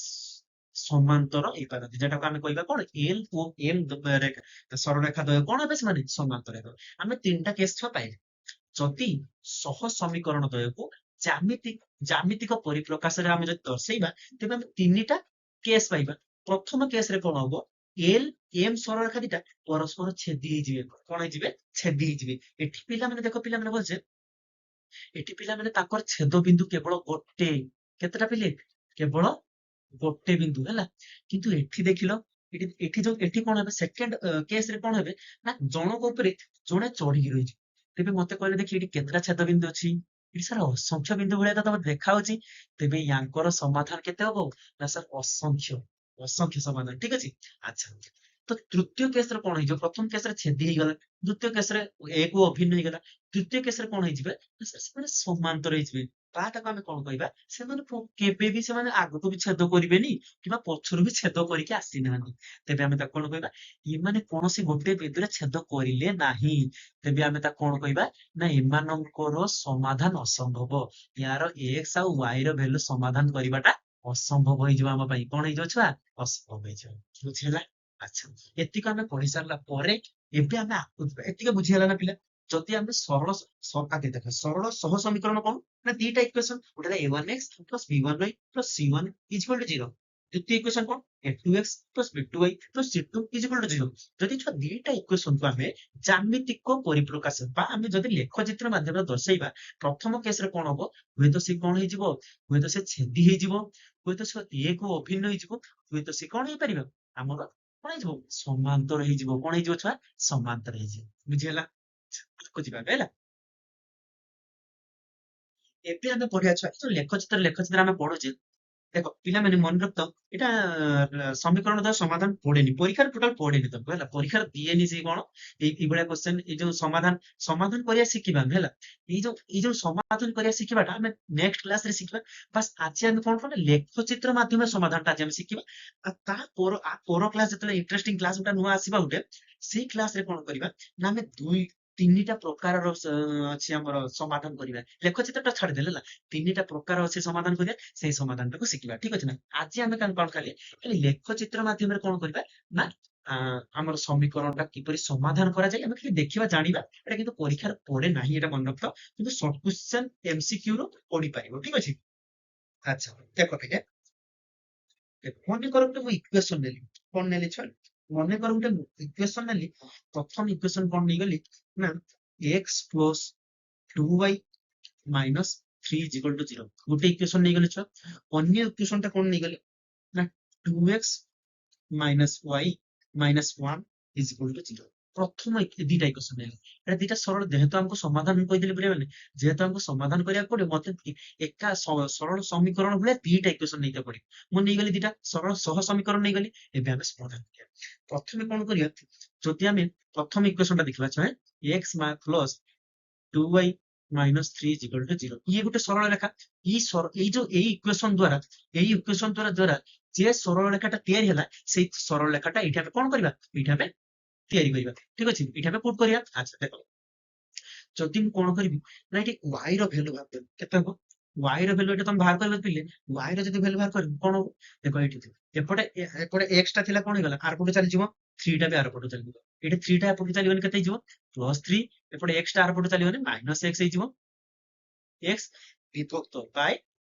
ସମାନ୍ତର ହେଇପାରନ୍ତି, ଯେଟାକୁ ଆମେ କହିବା କଣ? ଏଲ ଓ ଏମ ରେଖା ସରଳ ରେଖା ଦ୍ୱୟ କଣ ହେବେ? ସେମାନେ ସମାନ୍ତର ହେବେ। ଆମେ ତିନିଟା କେସ୍ ଛୁଆ ପାଇଲେ। ଯଦି ସହ ସମୀକରଣ ଦ୍ୱୟକୁ ଜ୍ୟାମିତିକ ପରିପ୍ରକାଶରେ ଆମେ ଯଦି ଦର୍ଶେଇବା ତେବେ ଆମେ ତିନିଟା କେସ୍ ପାଇବା। ପ୍ରଥମ କେସ୍ ରେ କଣ ହବ, ଏଲ ଏମ ସରଳରେଖା ଦିଟା ପରସ୍ପର ଛେଦି ହେଇଯିବେ। କଣ ହେଇଯିବେ? ଛେଦି ହେଇଯିବେ। ଏଠି ପିଲାମାନେ ଦେଖ, ପିଲାମାନେ ଭଲସେ, ଏଠି ପିଲାମାନେ ତାଙ୍କର ଛେଦ ବିନ୍ଦୁ କେବଳ ଗୋଟେ। କେତେଟା ପିଲେ? କେବଳ ଗୋଟେ ବିନ୍ଦୁ ହେଲା। କିନ୍ତୁ ଏଠି ଦେଖିଲ, ଏଠି କଣ ହେବେ, ସେକେଣ୍ଡ କେସ୍ ରେ କଣ ହେବେ ନା ଜଣଙ୍କ ଉପରେ ଜଣେ ଚଢିକି ରହିଛି। ତେବେ ମତେ କହିଲେ ଦେଖି ଏଠି କେତେଟା ଛେଦ ବିନ୍ଦୁ ଅଛି? ଏଠି ସାର୍ ଅସଂଖ୍ୟ ବିନ୍ଦୁ ଭଳିଆ ତ ତମେ ଦେଖା ହଉଛି। ତେବେ ୟାଙ୍କର ସମାଧାନ କେତେ ହବ ନା ସାର୍ ଅସଂଖ୍ୟ। ଅସଂଖ୍ୟ ସମାଧାନ, ଠିକ ଅଛି। ଆଚ୍ଛା, ତ ତୃତୀୟ କେସ୍ ରେ କଣ ହେଇଯିବ? ପ୍ରଥମ କେସ୍ ରେ ଛେଦି ହେଇଗଲା, ଦ୍ୱିତୀୟ କେସ୍ ରେ ଏକ ଅଭିନ୍ନ ହେଇଗଲା, ତୃତୀୟ କେସ୍ ରେ କଣ ହେଇଯିବେ ନା ସାର୍ ସେମାନେ ସମାନ୍ତର ହେଇଯିବେ। ତାଟାକୁ ଆମେ କଣ କହିବା? ସେମାନେ କେବେ ବି ସେମାନେ ଆଗକୁ ବି ଛେଦ କରିବେନି କିମ୍ବା ପଛରୁ ବି ଛେଦ କରିକି ଆସିନାହାନ୍ତି। ତେବେ ଆମେ ତାକୁ କଣ କହିବା? ଏମାନେ କୌଣସି ଗୋଟେ ବିନ୍ଦୁରେ ଛେଦ କରିଲେ ନାହିଁ। ତେବେ ଆମେ ତାକୁ କଣ କହିବା ନା ଏମାନଙ୍କର ସମାଧାନ ଅସମ୍ଭବ। ୟାର ଏକ୍ସ ଆଉ ୱାଇ ର ଭ୍ୟାଲୁ ସମାଧାନ କରିବାଟା ଅସମ୍ଭବ ହେଇଯିବ ଆମ ପାଇଁ। କଣ ହେଇଯିବ ଛୁଆ? ଅସମ୍ଭବ ହେଇଯିବ। ବୁଝିହେଲା? ଆଚ୍ଛା, ଏତିକି ଆମେ ପଢି ସାରିଲା ପରେ ଏବେ ଆମେ ଆଗକୁ ଯିବା। ଏତିକି ବୁଝିହେଲା ନା ପିଲା? ଯଦି ଆମେ ଆଗେ ଦେଖ, ସରଳ ସହ ସମୀକରଣ କଣ ନା ଦିଟା ଇକ୍ୱେସନ, ଗୋଟେ a1x plus b1y plus c1 is equal to 0। ଦ୍ୱିତୀୟ ଇକ୍ୱେସନ କଣ? a2x plus b2y plus c2 is equal to 0। ଯଦି ଛୁଆ ଦିଟା ଇକ୍ୱେସନକୁ ଆମେ ଜ୍ୟାମିତିକ ପରିପ୍ରକାଶ ବା ଆମେ ଯଦି ଲେଖଚିତ୍ର ମାଧ୍ୟମରେ ଦର୍ଶେଇବା, ପ୍ରଥମ କେସରେ କଣ ହବ? ହୁଏତ ସେ କଣ ହେଇଯିବ? ହୁଏତ ସେ ଛେଦି ହେଇଯିବ, ହୁଏତ ସେ ଏକ ଅଭିନ୍ନ ହେଇଯିବ, ହୁଏତ ସେ କଣ ହେଇପାରିବ? ଆମର କଣ ହେଇଯିବ? ସମାନ୍ତର ହେଇଯିବ। କଣ ହେଇଯିବ ଛୁଆ? ସମାନ୍ତର ହେଇଯିବ। ବୁଝିହେଲା? ଆଗକୁ ଯିବା ଏବେ ହେଲା। ଏବେ ଆମେ ପଢିବା ଛୁଆ ଯୋଉ ଲେଖଚିତ୍ର ଆମେ ପଢୁଛେ, ଦେଖ ପିଲାମାନେ ମନେ ରଖତ, ଏଇଟା ସମୀକରଣ ଦ୍ୱାରା ସମାଧାନ ପଡେନି, ପରୀକ୍ଷାରେ ଟୋଟାଲ ପଡେନି ତମକୁ ହେଲା। ପରୀକ୍ଷାରେ ଦିଏନି ସେ କଣ ଏଇଭଳିଆ କ୍ୱେଶ୍ଚନ। ଏଇ ଯୋଉ ସମାଧାନ କରିବା ଶିଖିବା ଆମେ ହେଲା। ଏଇ ଯୋଉ ସମାଧାନ କରିବା ଶିଖିବାଟା ଆମେ ନେକ୍ସଟ କ୍ଲାସ ରେ ଶିଖିବା। ବାସ୍ ଆଜି ଆମେ କଣ କଲେ ଲେଖଚିତ୍ର ମାଧ୍ୟମରେ ସମାଧାନଟା ଆଜି ଆମେ ଶିଖିବା। ଆଉ ତା ପର କ୍ଲାସ ଯେତେବେଳେ ଇଣ୍ଟରେଷ୍ଟିଂ କ୍ଲାସ ଗୋଟେ ନୂଆ ଆସିବା ଗୋଟେ, ସେଇ କ୍ଲାସ ରେ କଣ କରିବା ନା ଆମେ ତିନିଟା ପ୍ରକାରର ଅଛି ଆମର ସମାଧାନ କରିବା। ଲେଖଚିତ୍ରଟା ଛାଡିଦେଲେ ହେଲା, ତିନିଟା ପ୍ରକାର ଅଛି ସମାଧାନ କରିବା। ସେଇ ସମାଧାନଟାକୁ ଶିଖିବା, ଠିକ ଅଛି ନା। ଆଜି ଆମେ କଣ ଖାଲି ଖାଲି ଲେଖଚିତ୍ର ମାଧ୍ୟମରେ କଣ କରିବା ନା ଆମର ସମୀକରଣ ଟା କିପରି ସମାଧାନ କରାଯାଏ ଆମେ ଖାଲି ଦେଖିବା, ଜାଣିବା। ଏଟା କିନ୍ତୁ ପରୀକ୍ଷାରେ ପଡେ ନାହିଁ, ଏଟା ମନେ ରଖ। କିନ୍ତୁ ସର୍ଟ କ୍ୱେଶ୍ଚନ MCQ ରୁ ପଡିପାରିବ, ଠିକ ଅଛି। ଆଚ୍ଛା, ଦେଖ ଟିକେ, ମନେ କର ଗୋଟେ ମୁଁ ଇକ୍ୱେସନ ନେଲି। କଣ ନେଲି ଛୁଆ? ମନେ କର ଗୋଟେ ଇକ୍ୱେସନ ନେଲି। ପ୍ରଥମ ଇକ୍ୱେସନ କଣ ନେଇଗଲି ନା x plus 2y minus 3 is equal to 0 ଗୋଟେ ଇକ୍ୱେସନ ନେଇଗଲେ ଛୁଆ। ଅନ୍ୟ ଇକ୍ୱେସନ ଟା କଣ ନେଇଗଲେ ନା 2x minus y minus 1 is equal to 0। ପ୍ରଥମ ଦିଟା ଇକ୍ୱେସନ ନେଇଗଲେ। ଏଟା ଦିଟା ସରଳ, ଯେହେତୁ ଆମକୁ ସମାଧାନ କହିଦେଲେ ପିଲାମାନେ, ଯେହେତୁ ଆମକୁ ସମାଧାନ କରିବାକୁ ପଡିବ, ମତେ ଏକା ସରଳ ସମୀକରଣ ଭଳିଆ ଦିଟା ଇକ୍ୱେସନ ନେଇତେ ପଡିବ। ମୁଁ ନେଇଗଲି ଦିଟା ସରଳ ସହ ସମୀକରଣ ନେଇଗଲି। ଏବେ ଆମେ ସମାଧାନ କରିବା। ପ୍ରଥମେ କଣ କରିବା? ଯଦି ଆମେ ପ୍ରଥମ ଇକ୍ୱେସନ ଟା ଦେଖିବା ଛୁଆ, x plus 2y minus 3 is equal to 0। ଇଏ ଗୋଟେ ସରଳ ରେଖା। ଏଇ ଇକ୍ୱେସନ ଦ୍ୱାରା ଯେ ସରଳ ରେଖାଟା ତିଆରି ହେଲା, ସେଇ ସରଳ ରେଖାଟା ଏଇଠି ଆମେ କଣ କରିବା? ଏଇଠି ଆମେ ତିଆରି କରିବା, ଠିକ ଅଛି। ଏଇଠି ଆମେ ପୁଟ୍ କରିବା। ଆଚ୍ଛା ଦେଖ, ଯଦି ମୁଁ କଣ କରିବି ନା ଏଠି y ର ଭ୍ୟାଲୁ ବାହାର କରିବି। କେତେ ହବ? y ର ଭ୍ୟାଲୁ ଏଠି ତମେ ବାହାର କରିବ ପିଲେ। y ର ଯଦି ଭ୍ୟାଲୁ ବାହାର କରିବି କଣ ହବ? ଦେଖ ଏଇଠି ଏପଟେ x ଟା ଥିଲା, କଣ ହେଇଗଲା? ଆର ପଟୁ ଚାଲିଯିବ। 3 ଟା ବି ଆର ପଟୁ ଚାଲିଯିବ। ଏଠି 3 ଟା ଏପଟୁ ଚାଲିଗଲେ କେତେ ହେଇଯିବ? +3। ଏପଟେ x ଟା ଆର ପଟୁ ଚାଲିଗଲେ -x ହେଇଯିବ। x ବିଭକ୍ତ ବାଇ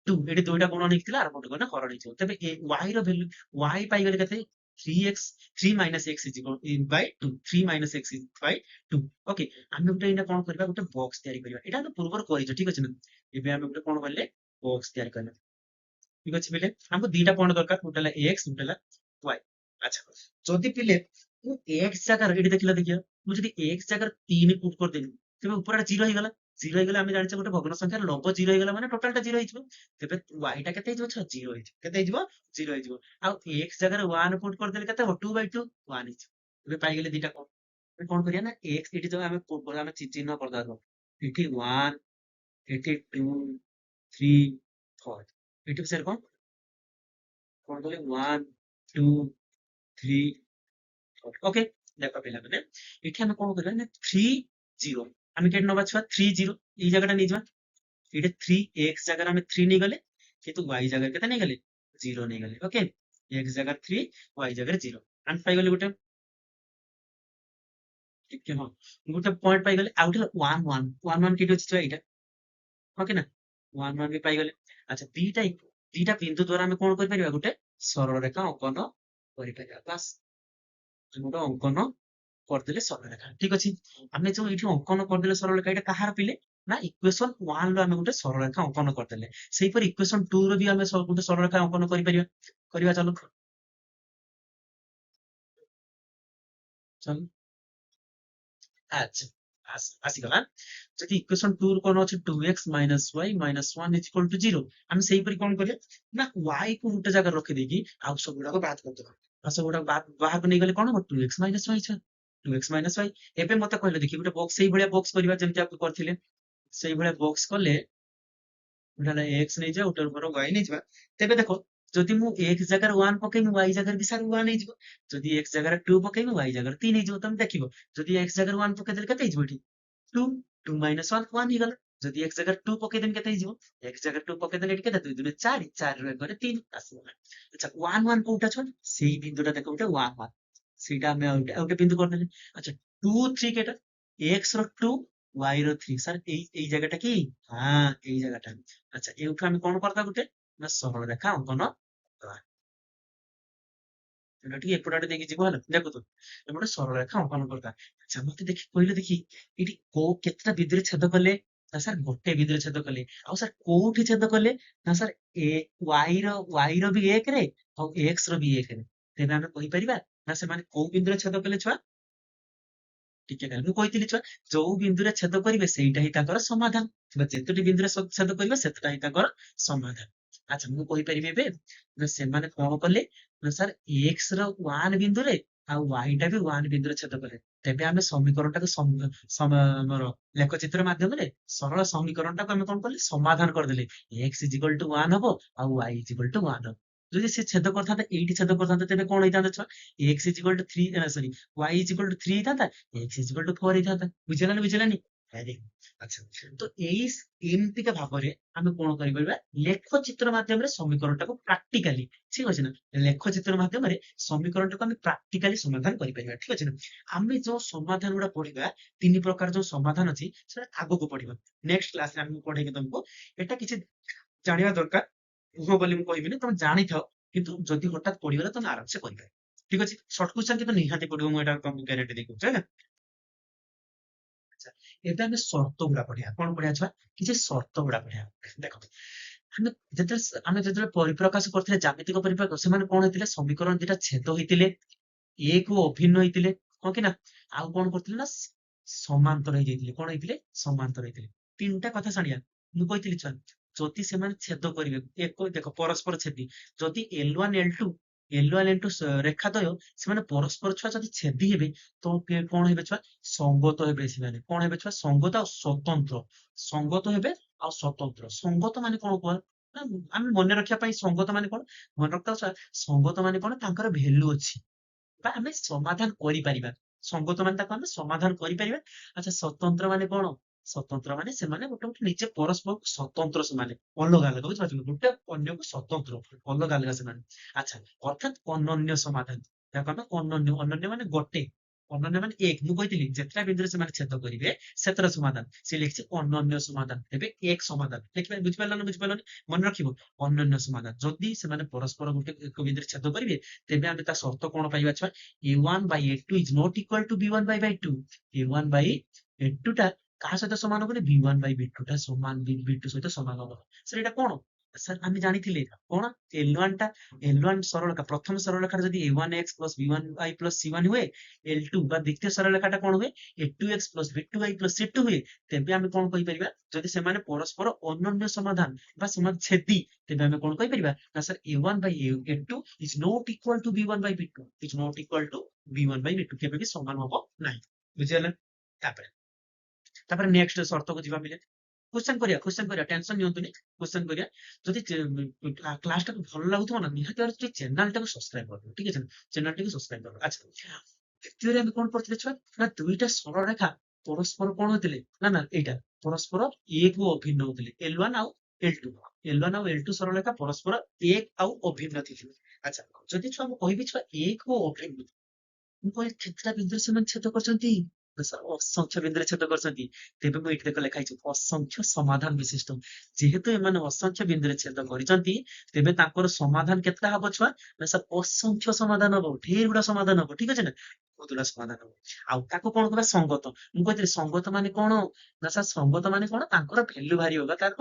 2। ଏଠି ଦୁଇଟା ଗୁଣ ନେଇଥିଲା, ଆର ପଟୁ ଗଲେ ହରଣ ହେଇଯିବ। ତେବେ y ର ଭ୍ୟାଲୁ y ପାଇଗଲେ କେତେ? 3 minus x is equal by 2। 3 minus x is by 2। Okay, ଆମେ ଗୋଟେ ଏଇଟା କଣ କରିବା? ଗୋଟେ ବକ୍ସ ତିଆରି କରିବା। ଏଇଟା ଆମେ ପୂର୍ବରୁ କରିଛୁ, ଠିକ ଅଛି ନା। ଏବେ ଆମେ ଗୋଟେ କଣ କଲେ ବକ୍ସ ତିଆରି କରିବା, ଠିକ ଅଛି ପିଲେ। ଆମକୁ ଦିଟା ପଏଣ୍ଟ ଦରକାର, ଗୋଟେ ହେଲା x, ଗୋଟେ ହେଲା y। ଆଚ୍ଛା, ଯଦି ପିଲେ ମୁଁ x ଜାଗାରେ ଏଠି ଦେଖିବା, ମୁଁ ଯଦି x ଜାଗାରେ 3 ପୁଟ୍ କରିଦେବି, ତେବେ ଉପରଟା 0 ହେଇଗଲା। 0 ହେଇଗଲେ ଆମେ ଜାଣିଛେ ଗୋଟେ ଭଗ୍ନ ସଂଖ୍ୟାର ଲବ 0 ହେଇଗଲା ମାନେ ଟୋଟାଲଟା 0 ହେଇଯିବ। ତେବେ y ଟା କେତେ ହେଇଯିବ? 0 ହେଇଯିବ। କେତେ ହେଇଯିବ? 0 ହେଇଯିବ। ଆଉ x ଜାଗାରେ 1 ପୁଟ୍ କରିଦେଲେ କେତେ ହବ? 2/2 1 ହେଇଯିବ। ଏବେ ପାଇଗଲେ ଦିଟା କଣ? ଏବେ କଣ କରିବା ନା x ଏଠି ଯୋଉ ଆମେ ଆମେ ଚିହ୍ନ କରିଦବା। ଏଠି 1, ଏଠି 2, 3, 4। ଏଠି ସାର୍ କଣ କଲେ? 1, 2, 3, 4। ଓକେ, ଦେଖ ପିଲାମାନେ, ଏଠି ଆମେ କଣ କରିବା ନା 3, 0 ଆମେ କେଠି ନବା ଛୁଆ? 3, 0 ଏଇ ଜାଗାଟା ନେଇଯିବା। ଏଠି 3 x ଜାଗାରେ ଆମେ 3 ନେଇଗଲେ, କିନ୍ତୁ y ଜାଗାରେ କେତେ ନେଇଗଲେ? 0 ନେଇଗଲେ। ଓକେ, x ଜାଗାରେ 3, y ଜାଗାରେ 0। ଆମେ ପାଇଗଲେ ଗୋଟେ। ଟିକେ ହଁ ଗୋଟେ ପଏଣ୍ଟ ପାଇଗଲେ। ଆଉ ଗୋଟେ ୱାନ୍ ୱାନ୍ ୱାନ୍ ୱାନ୍ କେଠି ଅଛି ଛୁଆ ଏଇଟା, ହଁ କି ନା? ୱାନ୍ ୱାନ୍ ବି ପାଇଗଲେ। ଆଚ୍ଛା ଦିଟା ବିନ୍ଦୁ ଦ୍ଵାରା ଆମେ କଣ କରିପାରିବା? ଗୋଟେ ସରଳ ରେଖା ଅଙ୍କନ କରିପାରିବା। ବାସ୍ ଗୋଟେ ଅଙ୍କନ କରିଦେଲେ ସରଳ ରେଖା। ଠିକ ଅଛି। ଆମେ ଯୋଉ ଏଇଠି ଅଙ୍କନ କରିଦେଲେ ସରଳ ରେଖା, ଏଇଟା କାହାର ପିଲେ? ନା ଇକ୍ୱେସନ 1 ରୁ ଆମେ ଗୋଟେ ସରଳ ରେଖା ଅଙ୍କନ କରିଦେଲେ। ସେଇପରି ଇକ୍ୱେସନ 2 ରୁ ବି ଆମେ ଗୋଟେ ସରଳ ରେଖା ଅଙ୍କନ କରିପାରିବା। କରିବା ଚାଲୁ। ଚାଲୁ। ଆଚ୍ଛା ଆସିଗଲା। ଯଦି ଇକ୍ୱେସନ 2 ରୁ କଣ ଅଛି? 2x minus Y minus 1 is equal to 0। ଆମେ ସେଇପରି କଣ କରିବା? ନା y କୁ ଗୋଟେ ଜାଗାରେ ରଖିଦେଇକି ଆଉ ସବୁଗୁଡାକ ବାଦ କରିଦବା। ଆଉ ସବୁଗୁଡାକ ବାହାରକୁ ନେଇଗଲେ କଣ ହବ? 2x ମାଇନସ ୱାଇ ଛୁଆ। 2x minus Y. ଏବେ ମତେ କହିଲେ ଦେଖି ଗୋଟେ ବକ୍ସ ସେଇଭଳିଆ ବକ୍ସ କରିବା ଯେମିତି ଆପଣ କରିଥିଲେ। ସେଇଭଳିଆ ବକ୍ସ କଲେ ଗୋଟେ x ନେଇଯିବା, ଗୋଟେ ଉପର y ନେଇଯିବା। ତେବେ ଦେଖ, ଯଦି ମୁଁ x ଜାଗାରେ 1 ପକେଇବି, y ଜାଗାରେ ବି ସାର 1 ହେଇଯିବ। ଯଦି x ଜାଗାରେ 2 ପକେଇବି, y ଜାଗାରେ 3 ହେଇଯିବ। ତମେ ଦେଖିବ, ଯଦି x ଜାଗାରେ 1 ପକେଇଦେଲେ କେତେ ହେଇଯିବ ଏଠି? 2। 2 ମାଇନସ 1 1 ହେଇଗଲା। ଯଦି x ଜାଗାରେ 2 ପକେଇଦେବି କେତେ ହେଇଯିବ? x ଜାଗାରେ 2 ପକେଇଦେଲେ ଏଠି କେତେ? 2 2 4, 4 ରୁ 1 ଗଲେ 3 ଆସିଗଲା। ଆଚ୍ଛା 1 1 କୋଉଟା ଛୁଆ? ସେଇ ବିନ୍ଦୁଟା ଦେଖ, ଗୋଟେ 1 1। ସେଇଟା ଆମେ ଆଉ ଗୋଟେ ବିନ୍ଦୁ କରିଦେଲେ। ଆଚ୍ଛା 2 3 କେଟା? x ର 2 y ର 3। ସାର୍ ଏଇ ଜାଗାଟା କି? ହଁ ଏଇ ଜାଗାଟା। ଆଚ୍ଛା ଏଇଠୁ ଆମେ କଣ କରିଦବା? ଗୋଟେ ନା ସରଳ ରେଖା ଅଙ୍କନ କରିଦବା। ଏଟା ଟିକେ ଏପଟ ଆଡେ ଦେଇକି ଯିବ ହେଲା। ଦେଖନ୍ତୁ ଏପଟେ ସରଳ ରେଖା ଅଙ୍କନ କରିଦବା। ଆଚ୍ଛା ମତେ ଦେଖି କହିଲେ ଦେଖି, ଏଠି କେତେଟା ବିନ୍ଦୁରେ ଛେଦ କଲେ? ନା ସାର୍ ଗୋଟେ ବିନ୍ଦୁରେ ଛେଦ କଲେ। ଆଉ ସାର୍ କୋଉଠି ଛେଦ କଲେ? ନା ସାର୍ y ର ବି 1 ରେ ଆଉ x ର ବି 1 ରେ। ତେବେ ଆମେ କହିପାରିବା ନା ସେମାନେ କୋଉ ବିନ୍ଦୁରେ ଛେଦ କଲେ ଛୁଆ? ଟିକେ ଖାଲି ମୁଁ କହିଥିଲି ଛୁଆ, ଯୋଉ ବିନ୍ଦୁରେ ଛେଦ କରିବେ ସେଇଟା ହିଁ ତାଙ୍କର ସମାଧାନ। ବା ଯେତୋଟି ବିନ୍ଦୁରେ ଛେଦ କରିବେ ସେତଟା ହିଁ ତାଙ୍କର ସମାଧାନ। ଆଚ୍ଛା ମୁଁ କହିପାରିବି ଏବେ ନା ସେମାନେ କଣ କଲେ? ନା ସାର୍ x ର 1 ବିନ୍ଦୁରେ ଆଉ y ଟା ବି 1 ବିନ୍ଦୁରେ ଛେଦ କଲେ। ତେବେ ଆମେ ସମୀକରଣଟାକୁ ଆମର ଲେଖଚିତ୍ର ମାଧ୍ୟମରେ ସରଳ ସମୀକରଣଟାକୁ ଆମେ କଣ କଲେ? ସମାଧାନ କରିଦେଲେ। x ଇଜ ଇକ୍ୱାଲ ଟୁ 1 ହବ ଆଉ y ଇଜ ଇକ୍ୱାଲ ଟୁ 1 ହବ। ଯଦି ସେ ଛେଦ କରିଥାନ୍ତା, ଏଇଠି ଛେଦ କରିଥାନ୍ତା, ତେବେ କଣ ହେଇଥାନ୍ତା ଛୁଆ? x is equal to 3 sorry y is equal to 3 ହେଇଥାନ୍ତା, x ଇଜ ଇକ୍ୱାଲ ଟୁ 4 ହେଇଥାନ୍ତା। ବୁଝିଲା ନା ବୁଝିଲାନି? Very good. ଆଚ୍ଛା ତ ଏମିତିକା ଭାବରେ ଆମେ କଣ କରିପାରିବା? ଲେଖଚିତ୍ର ମାଧ୍ୟମରେ ସମୀକରଣଟାକୁ ପ୍ରାକ୍ଟିକାଲି, ଠିକ ଅଛି ନା? ଲେଖଚିତ୍ର ମାଧ୍ୟମରେ ସମୀକରଣଟାକୁ ଆମେ ପ୍ରାକ୍ଟିକାଲି ସମାଧାନ କରିପାରିବା। ଠିକ ଅଛି ନା? ଆମେ ଯୋଉ ସମାଧାନ ଗୁଡା ପଢିବା, 3 ପ୍ରକାର ଯୋଉ ସମାଧାନ ଅଛି ସେଟା ଆଗକୁ ପଢିବା। ନେକ୍ସଟ କ୍ଲାସରେ ଆମେ ପଢେଇକି ତମକୁ ଏଟା କିଛି ଜାଣିବା ଦରକାର। ହଁ ବୋଲି ମୁଁ କହିବିନି, ତମେ ଜାଣିଥାଅ, କିନ୍ତୁ ଯଦି ହଠାତ୍ ପଡିଗଲା ତମେ ଆରାମସେ କରିପାରିବ। ଠିକ ଅଛି। ସର୍ଟ କ୍ୱେଶ୍ଚନ କିନ୍ତୁ ନିହାତି ପଡିବ, ମୁଁ ଏଟା ତମକୁ ଗ୍ୟାରେଣ୍ଟି ଦେଇ କହୁଛି ହେଲା। ଆଚ୍ଛା ଏବେ ଆମେ ସର୍ତ୍ତ ଗୁଡା ପଢିବା। କଣ ପଢିବା ଛୁଆ? କିଛି ସର୍ତ୍ତ ଗୁଡା ପଢିବା। ଦେଖ ଆମେ ଯେତେବେଳେ ପରିପ୍ରକାଶ କରିଥିଲେ ଜ୍ୟାମିତିକ ପରିପ୍ରକାଶ, ସେମାନେ କଣ ହେଇଥିଲେ? ସମୀକରଣ ଦିଟା ଛେଦ ହେଇଥିଲେ, ଏ କୁ ଅଭିନ୍ନ ହେଇଥିଲେ, ହଁ କି ନା? ଆଉ କଣ କରୁଥିଲେ? ନା ସମାନ୍ତର ହେଇଯାଇଥିଲେ। କଣ ହେଇଥିଲେ? ସମାନ୍ତର ହେଇଥିଲେ। ତିନିଟା କଥା ଜାଣିବା। ମୁଁ କହିଥିଲି ଛୁଆ, ଯଦି ସେମାନେ ଛେଦ କରିବେ, ଦେଖ ପରସ୍ପର ଛେଦି, ଯଦି L1 L2 ରେଖା ଦ୍ୱୟ ସେମାନେ ପରସ୍ପର ଛୁଆ ଯଦି ଛେଦି ହେବେ, ତ କଣ ହେବେ ଛୁଆ? ସଙ୍ଗତ ହେବେ ସେମାନେ। କଣ ହେବେ ଛୁଆ? ସଙ୍ଗତ ଆଉ ସ୍ୱତନ୍ତ୍ର। ସଙ୍ଗତ ହେବେ ଆଉ ସ୍ୱତନ୍ତ୍ର। ସଙ୍ଗତ ମାନେ କଣ କୁହ? ନା ଆମେ ମନେ ରଖିବା ପାଇଁ ସଙ୍ଗତ ମାନେ କଣ? ମନେ ରଖିଥାଅ ଛୁଆ, ସଙ୍ଗତ ମାନେ କଣ? ତାଙ୍କର ଭ୍ୟାଲୁ ଅଛି ବା ଆମେ ସମାଧାନ କରିପାରିବା। ସଙ୍ଗତ ମାନେ ତାକୁ ଆମେ ସମାଧାନ କରିପାରିବା। ଆଚ୍ଛା ସ୍ୱତନ୍ତ୍ର ମାନେ କଣ? ସ୍ୱତନ୍ତ୍ର ମାନେ ସେମାନେ ଗୋଟେ ଗୋଟେ ନିଜେ ପରସ୍ପରକୁ ସ୍ୱତନ୍ତ୍ର, ସେମାନେ ଅଲଗା ଅଲଗା। ବୁଝିପାରୁଛନ୍ତି? ଗୋଟେ ଅନ୍ୟକୁ ସ୍ୱତନ୍ତ୍ର, ଅଲଗା ଅଲଗା ସେମାନେ। ଆଚ୍ଛା ଅର୍ଥାତ୍ ଅନନ୍ୟ ସମାଧାନ। ତାକୁ ଆମେ ଅନନ୍ୟ, ଅନନ୍ୟ ମାନେ ଗୋଟେ, ଅନନ୍ୟ ମାନେ ଏକ। ମୁଁ କହିଥିଲି ଯେତେଟା ବିନ୍ଦୁରେ ସେମାନେ ଛେଦ କରିବେ ସେତେଟା ସମାଧାନ। ସେ ଲେଖିଛି ଅନନ୍ୟ ସମାଧାନ। ଏବେ ଏକ ସମାଧାନ ଲେଖିବା। ବୁଝିପାରିଲ ନା ବୁଝିପାରିଲନି? ମନେ ରଖିବ, ଅନନ୍ୟ ସମାଧାନ। ଯଦି ସେମାନେ ପରସ୍ପର ଗୋଟେ ଏକ ବିନ୍ଦୁରେ ଛେଦ କରିବେ, ତେବେ ଆମେ ତା ସର୍ତ୍ତ କଣ ପାଇବା ଛୁଆ? a1 by a2 is not equal to b1 by b2। a1 by a2 ଟା କାହା ସହିତ ସମାନ ହବନି? b1 by b2 ଟା ସମାନ, b2 ସହିତ ସମାନ ହବ। ସାର୍ ଏଇଟା କଣ? ସାର୍ ଆମେ ଜାଣିଥିଲେ କଣ? L1 ଟା, L1 ସରଳରେଖା, ପ୍ରଥମ ସରଳରେଖାରେ ଯଦି a1x plus b1y plus c1 ହୁଏ, L2 ବା ଦ୍ୱିତୀୟ ସରଳରେଖାଟା କଣ ହୁଏ? a2x plus b2y plus c2 ହୁଏ। ତେବେ ଆମେ କଣ କହିପାରିବା? ଯଦି ସେମାନେ ପରସ୍ପର ଅନନ୍ୟ ସମାଧାନ ବା ସେମାନେ ଛେଦି, ତେବେ ଆମେ କଣ କହିପାରିବା? ନା sir a1 by a2 is not equal to b1 by b2 is not equal to b1 by b2। କେବେ ବି ସମାନ ହବ ନାହିଁ। ବୁଝିଗଲା? ତାପରେ ତାପରେ ନେକ୍ସଟ ସର୍ତ୍ତକୁ ଯିବା। ମିଳେ କ୍ୱେଶ୍ଚନ କରିବା, ଟେନସନ ନିଅନ୍ତୁନି। କ୍ୱେଶ୍ଚନ କରିବା। ଯଦି କ୍ଲାସଟାକୁ ଭଲ ଲାଗୁଥିବ ନା, ନିହାତି ଭାବରେ ଟିକେ ଚ୍ୟାନେଲଟାକୁ ସବସ୍କ୍ରାଇବ କରିଦେବ। ଠିକ ଅଛି ନା? ଚ୍ୟାନେଲଟିକୁ ସବସ୍କ୍ରାଇବ କରିବ। ଆଚ୍ଛା ଦ୍ୱିତୀୟରେ ଆମେ କଣ ପଢିଥିଲେ ଛୁଆ? ନା ଦୁଇଟା ସରଳ ରେଖା ପରସ୍ପର କଣ ହଉଥିଲେ? ନା ଏଇଟା ପରସ୍ପର ଏକ କୁ ଅଭିନ୍ନ ହଉଥିଲେ। L1 ଆଉ L2, L1 ଆଉ L2 ସରଳ ରେଖା ପରସ୍ପର ଏକ ଆଉ ଅଭିନ୍ନ ଥିଲେ। ଆଚ୍ଛା ଯଦି ଛୁଆ ମୁଁ କହିବି ଛୁଆ ଏକ ଓ ଅଭିନ୍ନ, ମୁଁ କହିଲି କେତେଟା ବିନ୍ଦୁରେ ସେମାନେ ଛେଦ କରିଛନ୍ତି? ସାର୍ ଅସଂଖ୍ୟ ବିନ୍ଦୁରେ ଛେଦ କରିଛନ୍ତି, ତେବେ ମୁଁ ଏଇଠି ଦେଖ ଲେଖା ହେଇଛି ଅସଂଖ୍ୟ ସମାଧାନ ବିଶିଷ୍ଟ। ଯେହେତୁ ଏମାନେ ଅସଂଖ୍ୟ ବିନ୍ଦୁରେ ଛେଦ କରିଛନ୍ତି, ତେବେ ତାଙ୍କର ସମାଧାନ କେତେଟା ହବ ଛୁଆ? ନା ସାର୍ ଅସଂଖ୍ୟ ସମାଧାନ ହବ, ଢେର ଗୁଡା ସମାଧାନ ହବ, ଠିକ ଅଛି ନା? ବହୁତ ଗୁଡା ସମାଧାନ ହବ। ଆଉ ତାକୁ କଣ କହିବା? ସଙ୍ଗତ। ମୁଁ କହିଥିଲି ସଙ୍ଗତ ମାନେ କଣ? ନା ସାର୍ ସଙ୍ଗତ ମାନେ କଣ? ତାଙ୍କର ଭ୍ୟାଲୁ ବାହାରିବ ବା ତାର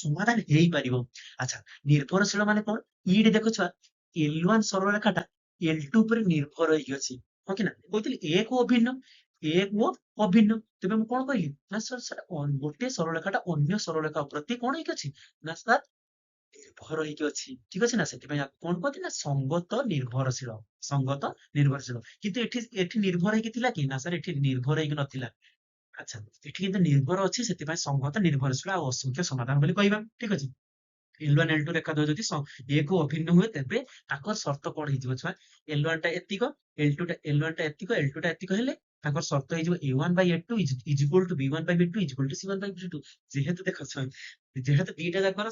ସମାଧାନ ହେଇପାରିବ। ଆଚ୍ଛା, ନିର୍ଭରଶୀଳ ମାନେ କଣ? ଇଠି ଦେଖ ଛୁଆ, L1 ସରଳ ରେଖାଟା L2 ଉପରେ ନିର୍ଭର ହେଇକି ଅଛି, ହଁ କି ନା? କହିଥିଲି ଏକ ଅଭିନ୍ନ, ଏକ ଓ ଅଭିନ୍ନ। ତେବେ ମୁଁ କଣ କହିଲି? ନା ସାର୍ ସେଟା ଗୋଟେ ସରଳରେଖାଟା ଅନ୍ୟ ସରଳରେଖା ପ୍ରତି କଣ ହେଇକି ଅଛି? ନା ସାର୍ ନିର୍ଭର ହେଇକି ଅଛି, ଠିକ ଅଛି ନା? ସେଥିପାଇଁ ଆକୁ କଣ କହନ୍ତି? ନା ସଙ୍ଗତ ନିର୍ଭରଶୀଳ। ସଙ୍ଗତ ନିର୍ଭରଶୀଳ। କିନ୍ତୁ ଏଠି ଏଠି ନିର୍ଭର ହେଇକି ଥିଲା କି? ନା ସାର୍ ଏଠି ନିର୍ଭର ହେଇକି ନଥିଲା। ଆଚ୍ଛା, ଏଠି କିନ୍ତୁ ନିର୍ଭର ଅଛି, ସେଥିପାଇଁ ସଙ୍ଗତ ନିର୍ଭରଶୀଳ ଆଉ ଅସଂଖ୍ୟ ସମାଧାନ ବୋଲି କହିବା, ଠିକ ଅଛି? L1 L2 ରେଖା ଦ୍ୱୟ ଯଦି ଏକ ଅଭିନ୍ନ ହୁଏ, ତେବେ ତାଙ୍କର ସର୍ତ୍ତ କଣ ହେଇଯିବ ଛୁଆ? L1 ଟା ଏତିକ, L1 ଟା ଏତିକ, L2 ଟା ଏତିକ ହେଲେ ତାଙ୍କର ସର୍ତ୍ତ ହେଇଯିବ A1 by A2 is equal to B1 by B2 is equal to C1 by B2। ଯେହେତୁ ଦେଖ ଛୁଆ, ଯେହେତୁ ଦିଟା ଯାକର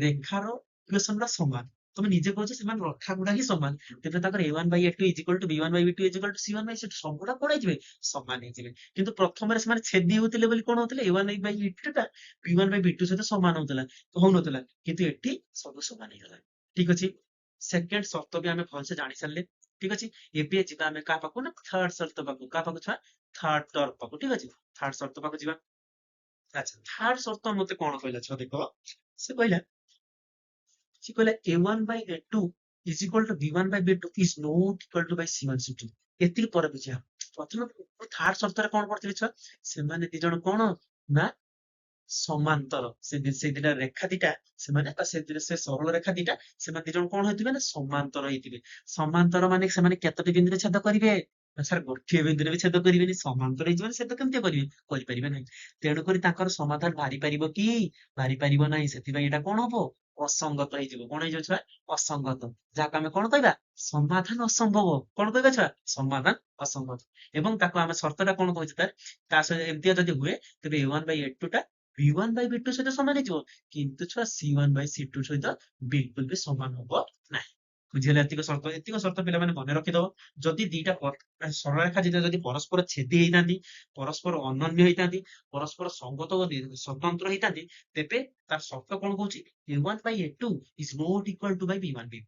ରେଖାର ଇକ୍ୱେସନ ଟା ସମାନ, ତମେ ନିଜେ କହୁଛ ସେମାନେ ରେଖା ଗୁଡା ହିଁ ସମାନ, ତେବେ ତାଙ୍କର A1 by A2 is equal to B1 by B2 is equal to C1 by C2 ସବୁଗୁଡା କଣ ହେଇଯିବେ? ସମାନ ହେଇଯିବେ। କିନ୍ତୁ ପ୍ରଥମରେ ସେମାନେ ଛେଦି ହଉଥିଲେ ବୋଲି କଣ ହଉଥିଲେ? A1 by A2 ଟା B1 by B2 ସହିତ ସମାନ ହଉଥିଲା, ହଉନଥିଲା, କିନ୍ତୁ ଏଠି ସବୁ ସମାନ ହେଇଗଲା, ଠିକ ଅଛି? ସେକେଣ୍ଡ ସର୍ତ୍ତ ବି ଆମେ ଭଲସେ ଜାଣି ସାରିଲେ, ଠିକ ଅଛି? ଏବେ ଯିବା ଆମେ କାହା ପାଖକୁ? ନା ଥାର୍ଡ ସର୍ତ୍ତ ପାଖକୁ। କାହା ପାଖକୁ ଛୁଆ? ଥାର୍ଡ ଟର୍ମ ପାଖକୁ, ଠିକ ଅଛି? ଥାର୍ଡ ସର୍ତ୍ତ ପାଖକୁ ଯିବା। ଆଚ୍ଛା, ଥାର୍ଡ ସର୍ତ୍ତ ମତେ କଣ କହିଲା ଛୁଆ? ଦେଖ, ସେ କହିଲା A1 by A2 is equal to B1 by B2 is not equal to by C1 C2। ଏତିକି ପରେ ବୁଝିବା। ପ୍ରଥମେ ଥାର୍ଡ ସର୍ତ୍ତରେ କଣ ପଡିଥିଲେ ଛୁଆ? ସେମାନେ ଦି ଜଣ କଣ? ନା ସମାନ୍ତର। ସେ ଦିଟା ରେଖା ଦିଟା, ସେମାନେ ସେ ସରଳ ରେଖା ଦିଟା, ସେମାନେ ଦି ଜଣ କଣ ହେଇଥିବେ? ନା ସମାନ୍ତର ହେଇଥିବେ। ସମାନ୍ତର ମାନେ ସେମାନେ କେତୋଟି ବିନ୍ଦୁରେ ଛେଦ କରିବେ? ନା ସାର୍ ଗୋଟିଏ ବିନ୍ଦୁରେ ବି ଛେଦ କରିବେନି। ସମାନ୍ତର ହେଇଯିବ, ଛେଦ କେମିତି କରିବେ? କରିପାରିବେ ନାହିଁ। ତେଣୁକରି ତାଙ୍କର ସମାଧାନ ବାହାରି ପାରିବ କି? ବାହାରି ପାରିବ ନାହିଁ। ସେଥିପାଇଁ ଏଇଟା କଣ ହବ? ଅସଙ୍ଗତ ହେଇଯିବ। କଣ ହେଇଯିବ ଛୁଆ? ଅସଙ୍ଗତ। ଯାହାକୁ ଆମେ କଣ କହିବା? ସମାଧାନ ଅସମ୍ଭବ। କଣ କହିବା ଛୁଆ? ସମାଧାନ ଅସମ୍ଭବ। ଏବଂ ତାକୁ ଆମେ ସର୍ତ୍ତଟା କଣ କହିଛୁ? ତା ସହିତ ଏମିତିଆ ଯଦି ହୁଏ, ତେବେ A1 by A2 ଟା B1 by B2 ସହିତ ସମାନ ହେଇଯିବ, କିନ୍ତୁ ଛୁଆ C1 by C2 ସହିତ ବିଲକୁଲ ବି ସମାନ ହବ ନାହିଁ। ବୁଝିଗଲା? ଏତିକ ସର୍ତ୍ତ ପିଲାମାନେ ମନେ ରଖିଦବ। ଯଦି ଦିଟା ସରଳରେଖା ଯଦି ପରସ୍ପର ଛେଦି ହେଇଥାନ୍ତି, ପରସ୍ପର ଅନନ୍ୟ ହେଇଥାନ୍ତି, ପରସ୍ପର ସଙ୍ଗତ ଓ ସ୍ୱତନ୍ତ୍ର ହେଇଥାନ୍ତି, ତେବେ ତାର ସର୍ତ୍ତ କଣ କହୁଛି? A1 by A2 is not equal to by B1 by B2।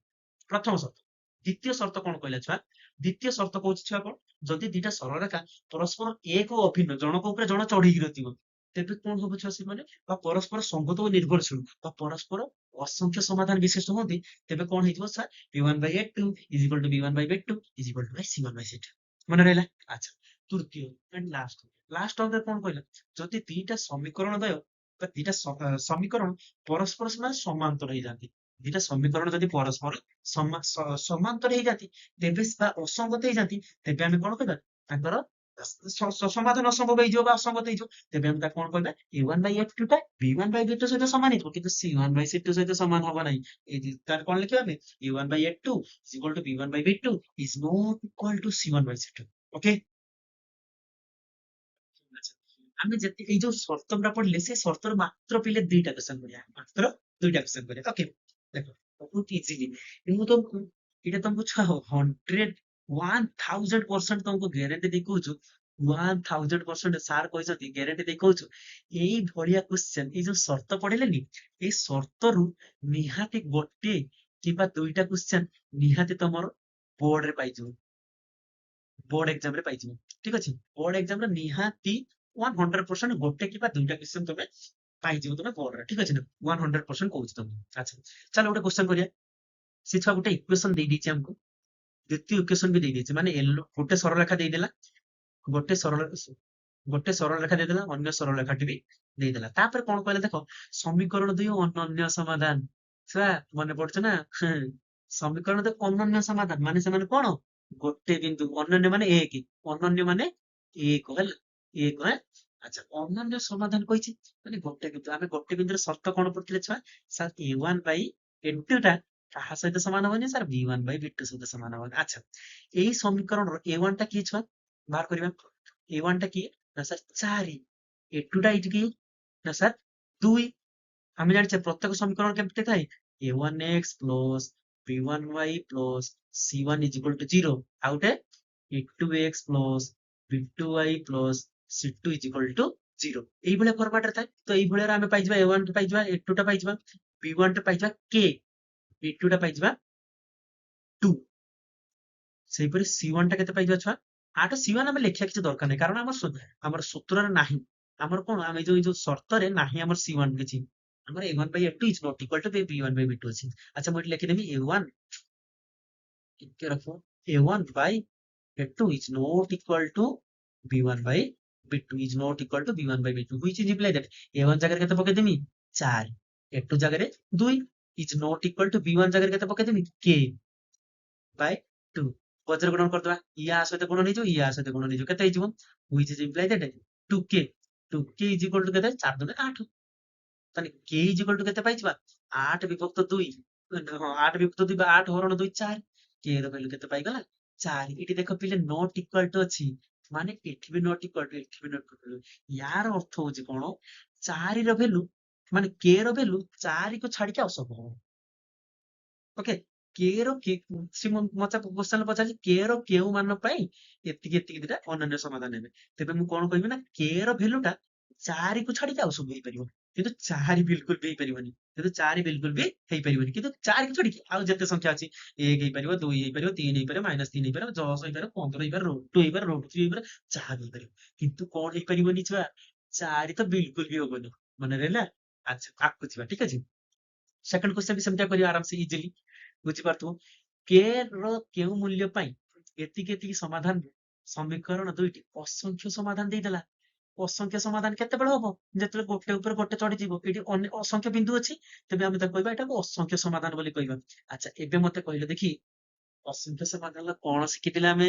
ପ୍ରଥମ ସର୍ତ୍ତ। ଦ୍ୱିତୀୟ ସର୍ତ୍ତ କଣ କହିଲା ଛୁଆ? ଦ୍ୱିତୀୟ ସର୍ତ୍ତ କହୁଛି ଛୁଆ କଣ? ଯଦି ଦିଟା ସରଳରେଖା ପରସ୍ପର ଏକ ଅଭିନ୍ନ, ଜଣକ ଉପରେ ଜଣ ଚଢିକି ନଥିବ, ତେବେ କଣ ହବ ଛୁଆ? ସେମାନେ ବା ପରସ୍ପର ସଙ୍ଗତ ଓ ନିର୍ଭରଶୀଳ ବା ପରସ୍ପର ଅସଂଖ୍ୟ ସମାଧାନ ବିଶିଷ୍ଟ ହୁଅନ୍ତି, ତେବେ କଣ ହେଇଯିବ sir? A1 by A2 is equal to B1 by B2 is equal to by C1 by C2। ମନେ ରହିଲା? ଆଚ୍ଛା, ତୃତୀୟ and ଲାଷ୍ଟ ଅଙ୍କରେ କଣ କହିଲା? ଯଦି ଦିଟା ସମୀକରଣ ଦ୍ୱୟ ବା ଦିଟା ସମୀକରଣ ପରସ୍ପର ସେମାନେ ସମାନ୍ତର ହେଇଯାନ୍ତି, ଦିଟା ସମୀକରଣ ଯଦି ପରସ୍ପର ସମାନ୍ତର ହେଇଯାନ୍ତି, ତେବେ ବା ଅସଙ୍ଗତ ହେଇଯାନ୍ତି, ତେବେ ଆମେ କଣ କହିବା? ତାଙ୍କର ସମାଧାନ ଅସମ୍ଭବ ହେଇଯିବ ବା ଅସଙ୍ଗତ ହେଇଯିବ। ତେବେ ଆମେ ତାକୁ କଣ କହିବା? A1 by A2 ଟା B1 by B2 ସହିତ ସମାନ ହେଇଯିବ, କିନ୍ତୁ C1 by C2 ସହିତ ସମାନ ହବ ନାହିଁ। ତାର କଣ ଲେଖିବା ଆମେ? A1 by A2 is equal to B1 by B2 is not equal to C1 by C2। Okay, ଆମେ ଯେତେ ଏଇ ଯୋଉ ସର୍ତ୍ତ ଗୁଡା ପଢିଲେ, ସେ ସର୍ତ୍ତରୁ ମାତ୍ର ପିଲେ ଦୁଇଟା କ୍ୱେଶ୍ଚନ କରିବା, ମାତ୍ର ଦୁଇଟା କ୍ୱେଶ୍ଚନ କରିବା। ଓକେ, ଦେଖ ବହୁତ ଇଜିଲି ମୁଁ ତମକୁ ଏଇଟା ତମକୁ ଛୁଆ 1000% ତମକୁ ଗ୍ୟାରେଣ୍ଟି ଦେଇ କହୁଛୁ, 1000% ସାର୍ କହିଛନ୍ତି ଗ୍ୟାରେଣ୍ଟି ଦେଇ କହୁଛୁ, ଏଇ ଭଳିଆ କ୍ୱେଶ୍ଚନ, ଏଇ ଯୋଉ ସର୍ତ୍ତ ପଢିଲେନି, ଏଇ ସର୍ତ୍ତରୁ ନିହାତି ଗୋଟେ କିମ୍ବା ଦୁଇଟା କ୍ୱେଶ୍ଚନ ନିହାତି ତମର ବୋର୍ଡରେ ପାଇଯିବ, ବୋର୍ଡ ଏକ୍ସାମ ରେ ପାଇଯିବ, ଠିକ ଅଛି? ବୋର୍ଡ ଏକ୍ସାମ ରେ ନିହାତି 100% ଗୋଟେ କିମ୍ବା ଦୁଇଟା କ୍ୱେଶ୍ଚନ ତମେ ପାଇଯିବ ତମେ ବୋର୍ଡରେ, ଠିକ ଅଛି ନା? 100% କହୁଛି ତମକୁ। ଆଚ୍ଛା, ଚାଲ ଗୋଟେ କ୍ୱେଶ୍ଚନ କରିବା। ସେ ଛୁଆ ଗୋଟେ ଇକ୍ୱେସନ ଦେଇଦେଇଛି ଆମକୁ, ଦ୍ୱିତୀୟ ଇକ୍ୱେସନ ବି ଦେଇଦେଇଛି, ମାନେ ଗୋଟେ ସରଳରେଖା ଦେଇଦେଲା, ଗୋଟେ ସରଳ ଗୋଟେ ସରଳରେଖା ଦେଇଦେଲା, ଅନ୍ୟ ସରଳରେଖାଟି ବି ଦେଇଦେଲା। ତାପରେ କଣ କହିଲା ଦେଖ? ସମୀକରଣ ଦୁଇ ଅନନ୍ୟ ସମାଧାନ। ଛୁଆ ମନେ ପଡୁଛି ନା? ସମୀକରଣ ଦୁଇ ଅନନ୍ୟ ସମାଧାନ ମାନେ ସେମାନେ କଣ? ଗୋଟେ ବିନ୍ଦୁ, ଅନନ୍ୟ ମାନେ ଏକ, ଅନନ୍ୟ ମାନେ ଏକ, ହେଲା? ଏକ, ଆଚ୍ଛା, ଅନନ୍ୟ ସମାଧାନ କହିଛି ମାନେ ଗୋଟେ ବିନ୍ଦୁ। ଆମେ ଗୋଟେ ବିନ୍ଦୁରେ ସର୍ତ୍ତ କଣ ପଡିଥିଲେ ଛୁଆ? ସାର୍ A1 by A2 ଟା କାହା ସହିତ ସମାନ ହବନି? ସାର୍ B1 by B2 ସହିତ ସମାନ ହବନି। ଆଚ୍ଛା, ଏଇ ସମୀକରଣର A1 ଟା କିଏ ଛୁଆ? ବାହାର କରିବା। A1 ଟା କିଏ? ନା ସାର୍ 4। A2 ଟା ଏଇଠି କିଏ? ନା ସାର୍ 2। ଆମେ ଜାଣିଛେ ପ୍ରତ୍ୟେକ ସମୀକରଣ କେମିତି ଥାଏ? A1x plus B1y plus C1 is equal to 0। ଆଉ ଗୋଟେ A2x plus b2y plus c2 is equal to 0 এইଭଳିଆ ଫର୍ମାଟରେ ଥାଏ। ତ এইଭଳିଆ ଆମେ ପାଇଯିବା a1 ଟା ପାଇଯିବା a2 ଟା ପାଇଯିବା b1 ଟା ପାଇଯିବା k b2 ଟା ପାଇଯିବା 2 ସେଇପରି c1 ଟା କେତେ ପାଇଯିବା ଛୁଆ ଆଠ c1 ଆମେ ଲେଖିବା କିଛି ଦରକାର ନାହିଁ କାରଣ ଆମର ସୂତ୍ରରେ ନାହିଁ ଆମର କଣ ଆମେ ଯୋଉ ସର୍ତ୍ତରେ ନାହିଁ ଆମର c1 କିଛି ଆମର a1 by a2 is not equal to b1 by b2 ଅଛି। ଆଚ୍ଛା ମୁଁ ଏଠି ଲେଖିଦେବି a1 ଟିକେ ରଖ a1 by a2 is not equal to b1 by b2 is not equal to b1 by b2 which is imply that a1 ଜାଗାରେ କେତେ ପକେଇଦେମି 4 a2 ଜାଗାରେ 2 is not equal to b1 ଜାଗାରେ କେତେ ପକେଇଦେମି k by 2 ବଜ୍ର ଗୁଣନ କରିଦବା ୟା ସହିତ ଗୁଣନ ହେଇଯିବ ୟା ସହିତ ଗୁଣନ ହେଇଯିବ କେତେ ହେଇଯିବ which is imply that 2k 2k is equal to କେତେ 4 2 8 ତାହେଲେ k is equal to କେତେ ପାଇଯିବା 8 ବିଭକ୍ତ 2 ହଁ 8 ବିଭକ୍ତ 2 ବା 8 ହରଣ 2 4 k ର ଭ୍ୟାଲୁ କେତେ ପାଇଗଲା 4 ଏଠି ଦେଖ ପିଲେ ନଟ୍ ଇକ୍ୱାଲ ଟୁ ଅଛି ମାନେ ଏଠି ବି ନଟ୍ ଇକ୍ୱାଲ ଟୁ ଏଠି ବି ନଟ୍ ଇକ୍ୱାଲ ଟୁ ୟାର ଅର୍ଥ ହଉଛି କଣ 4 ର ଭ୍ୟାଲୁ ମାନେ k ର ଭ୍ୟାଲୁ 4 କୁ ଛାଡିକି ଆଉ ସବୁ ହବ ଓକେ k ର ସେ ମତେ କ୍ୱେଶ୍ଚନ ପଚାରିଛି k ର କେଉଁ ମାନ ପାଇଁ ଏତିକି ଏତିକି ଦିଟା ଅନନ୍ୟ ସମାଧାନ ନେବେ ତେବେ ମୁଁ କଣ କହିବି ନା k ର ଭ୍ୟାଲୁ ଟା 4 କୁ ଛାଡିକି ଆଉ ସବୁ ହେଇପାରିବ କିନ୍ତୁ 4 ବିଲକୁଲ ବି ହେଇପାରିବନି କିନ୍ତୁ 4 ବିଲକୁଲ ବି ହେଇପାରିବନି କିନ୍ତୁ 4 କୁ ଛାଡିକି ଆଉ ଯେତେ ସଂଖ୍ୟା ଅଛି 1 ହେଇପାରିବ 2 ହେଇପାରିବ 3 ହେଇପାରିବ -3 ହେଇପାରିବ 10 ହେଇପାରିବ 15 ହେଇପାରିବ √2 ହେଇପାରିବ √3 ହେଇପାରିବ ଯାହା ବି ହେଇପାରିବ କିନ୍ତୁ କଣ ହେଇପାରିବନି ଛୁଆ 4 ତ ବିଲକୁଲ ବି ହବନି ମନେ ରହିଲା ଆଚ୍ଛା ଆଗକୁ ଯିବା ଠିକ ଅଛି ସେକେଣ୍ଡ କ୍ୱେଶ୍ଚନ ବି ସେମିତିଆ କରିବା ଆରାମସେ ଇଜିଲି ବୁଝିପାରୁଥିବ କେ ର କେଉଁ ମୂଲ୍ୟ ପାଇଁ ଏତିକି ଏତିକି ସମାଧାନ ସମୀକରଣ ଦୁଇଟି ଅସଂଖ୍ୟ ସମାଧାନ ଦେଇଦେଲା ଅସଂଖ୍ୟ ସମାଧାନ କେତେବେଳେ ହବ ଯେତେବେଳେ ଗୋଟେ ଉପରେ ଗୋଟେ ଚଢିଯିବ ଏଠି ଅସଂଖ୍ୟ ବିନ୍ଦୁ ଅଛି ତେବେ ଆମେ ତାକୁ କହିବା ଏଟାକୁ ଅସଂଖ୍ୟ ସମାଧାନ ବୋଲି କହିବା ଆଚ୍ଛା ଏବେ ମତେ କହିଲେ ଦେଖି ଅସଂଖ୍ୟ ସମାଧାନର କଣ ଶିଖିଥିଲେ ଆମେ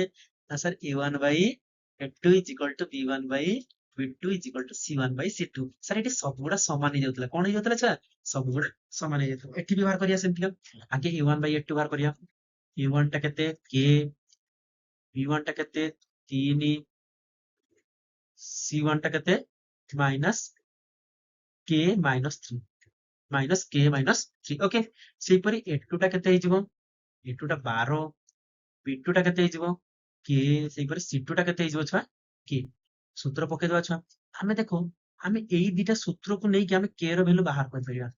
ନା sir a1 by a2 is equal to b1 by b2 is equal to c1 by c2 sir ଏଠି ସବୁଗୁଡା ସମାନ ହେଇଯାଉଥିଲା କଣ ହେଇଯାଉଥିଲା ଛୁଆ ସବୁଗୁଡା ସମାନ ହେଇଯାଉଥିଲା ଏଠି ବି ବାହାର କରିବା ସେମିତିକା ଆଗେ a1 by a2 ବାହାର କରିବା a1 ଟା କେତେ k b1 ଟା କେତେ 3 c1 ଟା କେତେ minus k minus 3 minus k minus 3 okay ସେଇପରି a2 ଟା କେତେ ହେଇଯିବ a2 ଟା 12 b2 ଟା କେତେ ହେଇଯିବ k ସେଇପରି c2 ଟା କେତେ ହେଇଯିବ ଛୁଆ k ସୂତ୍ର ପକେଇଦବା ଛୁଆ ଆମେ ଦେଖ ଆମେ ଏଇ ଦିଟା ସୂତ୍ରକୁ ନେଇକି ଆମେ k ର ଭ୍ୟାଲୁ ବାହାର କରିପାରିବା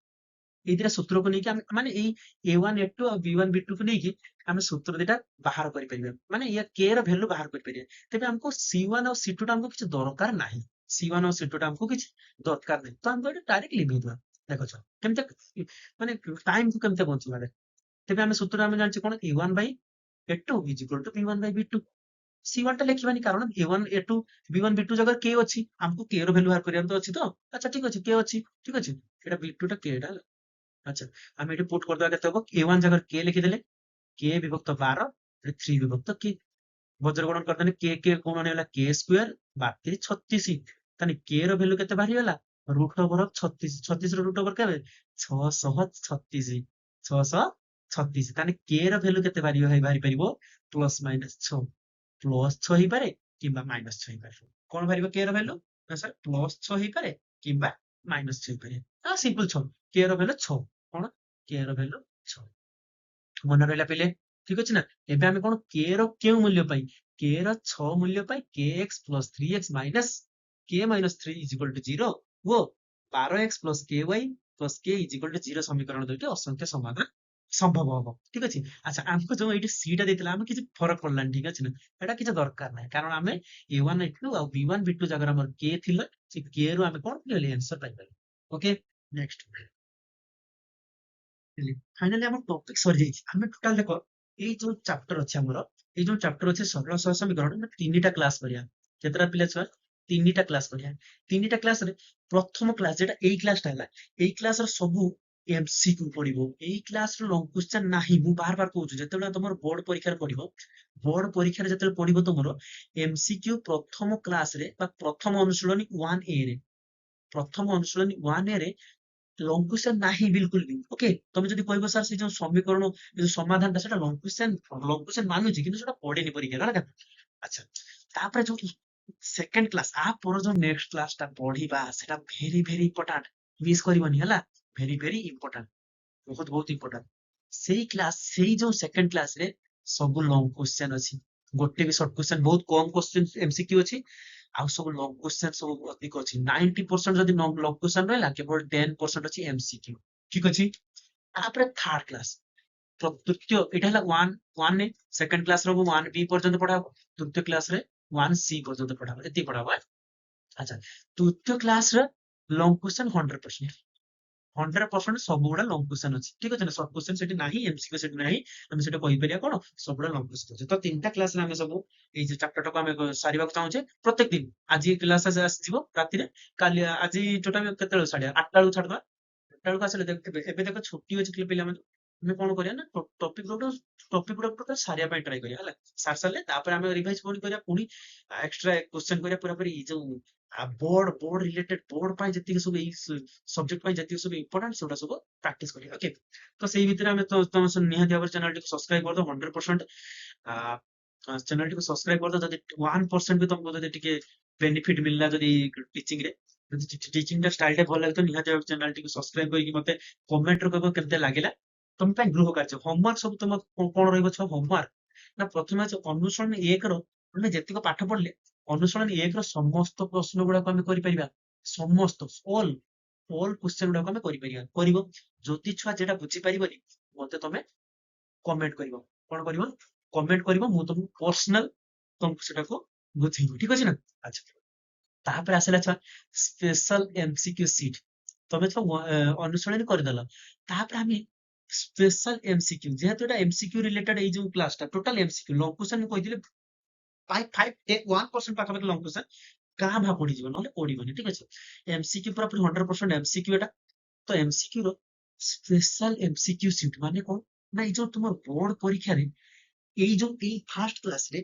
ଏଇ ଦିଟା ସୂତ୍ରକୁ ନେଇକି ଆମେ ମାନେ ଏଇ a1 a2 ଆଉ b1 b2 କୁ ନେଇକି ଆମେ ସୂତ୍ର ଦିଟା ବାହାର କରିପାରିବା ମାନେ ୟା k ର ଭ୍ୟାଲୁ ବାହାର କରିପାରିବା ତେବେ ଆମକୁ c1 ଆଉ c2 ଟା ଆମକୁ କିଛି ଦରକାର ନାହିଁ c1 ଆଉ c2 ଟା ଆମକୁ କିଛି ଦରକାର ନାହିଁ ତ ଆମକୁ ଏଇଟା ଡାଇରେକ୍ଟ ଲିଭେଇଦବା ଦେଖ ଛୁଆ କେମିତି ମାନେ ଟାଇମ କୁ କେମିତି ବଞ୍ଚିବା ତେବେ ଆମେ ସୂତ୍ର ଆମେ ଜାଣିଛେ କଣ a1 by a2 is equal to b1 by b2 c1 ଟା ଲେଖିବାନି କାରଣ a1 a2 b1 b2 ଜାଗାରେ k ଅଛି ଆମକୁ k ର ଭ୍ୟାଲୁ ବାହାର କରିବାର ତ ଅଛି ତ ଆଚ୍ଛା ଠିକ ଅଛି k ଅଛି ଠିକ ଅଛି ଏଟା b2 ଟା k ଟା ହେଲା ଆଚ୍ଛା ଆମେ ଏଠି ପୁଟ୍ କରିଦବା କେତେ ହବ a1 ଜାଗାରେ k ଲେଖିଦେଲେ k ବିଭକ୍ତ 12 3 ବିଭକ୍ତ k ବଜ୍ର ଗୁଣନ କରିଦେଲେ k ଗୁଣନ ହେଲା k ସ୍କୋୟାର 32 36 ତାହେଲେ k ର ଭ୍ୟାଲୁ କେତେ ବାହାରିଗଲା ରୁଟ୍ ଓଭର 36 36 ର ରୁଟ୍ ଓଭର କେବେ 636 636 ତାହେଲେ k ର ଭ୍ୟାଲୁ କେତେ ବାହାରି ପାରିବ ପ୍ଲସ ମାଇନସ 6 ପ୍ଲସ 6 ହେଇପାରେ କିମ୍ବା ମାଇନସ 6 ହେଇପାରେ କଣ ବାହାରିବ k ର ଭ୍ୟାଲୁ ନା ସାର୍ ପ୍ଲସ 6 ହେଇପାରେ କିମ୍ବା ମାଇନସ 6 ହେଇପାରେ ସିମ୍ପଲ 6 k ର ଭ୍ୟାଲୁ 6 କଣ k ର ଭ୍ୟାଲୁ 6 ମନେ ରହିଲା ପିଲେ ଠିକ ଅଛି ନା ଏବେ ଆମେ କଣ k ର କେଉଁ ମୂଲ୍ୟ ପାଇଁ k ର 6 ମୂଲ୍ୟ ପାଇଁ kx plus 3x minus k minus 3 is equal to 0 O 12x plus ky plus k is equal to 0 ସମୀକରଣ ଦୁଇଟି ଅସଂଖ୍ୟ ସମାଧାନ ସମ୍ଭବ ହବ ଠିକ ଅଛି ଆଚ୍ଛା ଆମକୁ ଯୋଉ ଏଇଠି c ଟା ଦେଇଥିଲା ଆମେ କିଛି ଫରକ ପଡିଲାନି ଠିକ ଅଛି ନା ଏଟା କିଛି ଦରକାର ନାହିଁ କାରଣ ଆମେ a1 a2 ଆଉ b1 b2 ଜାଗାରେ ଆମର k ଥିଲା ସେ k ରୁ ଆମେ କଣ କ୍ଲିୟରଲି ଆନ୍ସର ପାଇପାରିବା ଓକେ ନେକ୍ସଟ ଫାଇନାଲି ଆମର ଟପିକ ସରିଯାଇଛି ଆମେ ଟୋଟାଲ ଦେଖ ଏଇ ଯୋଉ ଚାପ୍ଟର ଅଛି ଆମର ଏଇ ଯୋଉ ଚାପ୍ଟର ଅଛି ସରଳ ସହ ସମୀକରଣ ଆମେ ତିନିଟା କ୍ଲାସ କରିବା କେତେଟା ପିଲା ଛୁଆ ତିନିଟା କ୍ଲାସ କରିବା ତିନିଟା କ୍ଲାସରେ ପ୍ରଥମ କ୍ଲାସ ଯେଟା ଏଇ କ୍ଲାସଟା ହେଲା ଏଇ କ୍ଲାସର ସବୁ ଏମସିକ୍ୟୁ ପଡିବ ଏଇ କ୍ଲାସର ଲଙ୍ଗ କ୍ୱେଶ୍ଚନ ନାହିଁ ମୁଁ ବାର ବାର କହୁଛି ଯେତେବେଳେ ତମର ବୋର୍ଡ ପରୀକ୍ଷାରେ ପଡିବ ବୋର୍ଡ ପରୀକ୍ଷାରେ ଯେତେବେଳେ ପଡିବ ତମର ଏମସିକ୍ୟୁ ପ୍ରଥମ କ୍ଲାସରେ ବା ପ୍ରଥମ ଅନୁଶୀଳନୀ 1A ରେ ପ୍ରଥମ ଅନୁଶୀଳନୀ 1A ରେ ଲଙ୍ଗ କ୍ୱେଶ୍ଚନ ନାହିଁ ବିଲକୁଲ ବି ଓକେ ତମେ ଯଦି କହିବ ସାର୍ ସେ ଯୋଉ ସମୀକରଣ ଯୋଉ ସମାଧାନଟା ସେଟା ଲଙ୍ଗ କ୍ୱେଶ୍ଚନ ମାନୁଛି କିନ୍ତୁ ସେଟା ପଡେନି ପରୀକ୍ଷାରେ ହେଲା ଆଚ୍ଛା ତାପରେ ଯୋଉ ସେକେଣ୍ଡ କ୍ଲାସ ଆ ପର ଯୋଉ ନେକ୍ସଟ କ୍ଲାସ ଟା ପଢିବା ସେଟା ଭେରି ଭେରି ଇମ୍ପୋର୍ଟାଣ୍ଟ ମିସ୍ କରିବନି ହେଲା ଭେରି ଭେରି ଇମ୍ପୋର୍ଟାଣ୍ଟ ବହୁତ ବହୁତ ଇମ୍ପୋର୍ଟାଣ୍ଟ ସେଇ କ୍ଲାସ ସେଇ ଯୋଉ ସେକେଣ୍ଡ କ୍ଲାସ ରେ ସବୁ ଲଙ୍ଗ କ୍ୱେଶ୍ଚନ ଅଛି गोटे भी सर्ट क्वेश्चन बहुत कम क्वेश्चन एमसीक्यू अच्छी आउ सब लॉन्ग क्वेश्चन सब अधिक अच्छी 90% जदि लॉन्ग क्वेश्चन रहला केवल 10% अच्छी एमसीक्यू ठीक अच्छी तापर थर्ड क्लास तृतीय एटा हला 1 सेकंड क्लास रो 1 बी पर्यंत पढ़ाबो तृतीय क्लास रे 1 सी पर्यंत पढ़ाबो एति पढ़ाबो अच्छा तृतीय क्लास रे लॉन्ग क्वेश्चन 100% सब गुड़ा लॉन्ग क्वेश्चन अच्छी ठीक अच्छे ना सर्ट क्वेश्चन सेठी नाही एमसीक्यू सेठी नाही आमे सेटा कहि परिया कोन सब गुड़ा लॉन्ग क्वेश्चन अच्छी तो तीनटा क्लास रे आमे सब एई जे चैप्टर टाको आमे सारिबा चाहूचे प्रत्येक दिन आज क्लास आसीबो राति रे काली आज टोटल केते साढ़े 8 बेलू छाड़ 8 बेलू आसले देखते एबे देखो छुट्टी अछि पिला माने आमे कोन करिया ना टॉपिक गुड़ा सारिया पे ट्राई करिया हला सार सारले तापर आमे रिवाइज कोन करिया पुनी एक्स्ट्रा क्वेश्चन करिया पूरा पूरी जो बोर्ड रिलेटेड बोर्ड पाई जति सब एई सब्जेक्ट पाई जति सब इंपोर्टेंट सेटा सब प्रैक्टिस करिया ओके तो सेही भितर आमे तो तुम निहाती भाବରେ चैनल टी सब्सक्राइब कर दो 100% चैनल टी सब्सक्राइब कर दो जदि 1% भी तुमको जदि टिके बेनिफिट मिलला जदि टीचिंग रे जदि टीचिंग टा स्टाइल टा भल लागे तो निहाती भाବରେ चैनल टी सब्सक्राइब करके मते कमेंट रो कहबो केमते लागिला तुम ପାଇଁ गृह कार्य होमवर्क सब तुम कोन रहइबो छ होमवर्क ना प्रथमे আছে অনুসরণ 1 रो ଆମେ ଯେତିକ ପାଠ ପଢିଲେ ଅନୁସରଣ 1 ର ସମସ୍ତ ପ୍ରଶ୍ନ ଗୁଡାକ ଆମେ କରିପାରିବା ସମସ୍ତ ଅଲ୍ କ୍ୱେଶ୍ଚନ ଗୁଡାକ ଆମେ କରିପାରିବା କରିବ ଯଦି ଛୁଆ ଯେଟା ବୁଝି ପାରିବନି ମତେ ତମେ କମେଣ୍ଟ କରିବ କଣ କରିବ କମେଣ୍ଟ କରିବ ମୁଁ ତମକୁ ପର୍ସନାଲ ତମକୁ ସେଟାକୁ ବୁଝେଇବି ଠିକ ଅଛି ନା ଆଚ୍ଛା ତାପରେ ଆସିଲା ଛୁଆ ସ୍ପେଶାଲ ଏମସିକ୍ୟୁ ସିଟ୍ ତମେ ତ ଅନୁଶୀଳନୀ କରିଦେଲ ତାପରେ ଆମେ ସ୍ପେଶାଲ ଏମସିକ୍ୟୁ ଯେହେତୁ ଏଟା ଏମସିକ୍ୟୁ ରିଲେଟେଡ ଏଇ ଯୋଉ କ୍ଲାସ ଟା ଟୋଟାଲ ଏମସିକ୍ୟୁ ଲଙ୍ଗ କ୍ୱେଶ୍ଚନ ମୁଁ କହିଥିଲି 1% ପାଖାପାଖି ଲଙ୍ଗ କ୍ୱେଶ୍ଚନ କାଁ ଭା ପଡିଯିବ ନହେଲେ ପଡିବନି ଠିକ ଅଛି ଏମସିକ୍ୟୁ ପୁରା 100% ଏମସିକ୍ୟୁ ଏଟା ତ ଏମସିକ୍ୟୁ ର ସ୍ପେଶାଲ ଏମସିକ୍ୟୁ ସିଟ୍ ମାନେ କଣ ନା ଏଇ ଯୋଉ ତୁମ ବୋର୍ଡ ପରୀକ୍ଷାରେ ଏଇ ଯୋଉ ଏଇ ଫାର୍ଷ୍ଟ କ୍ଲାସ ରେ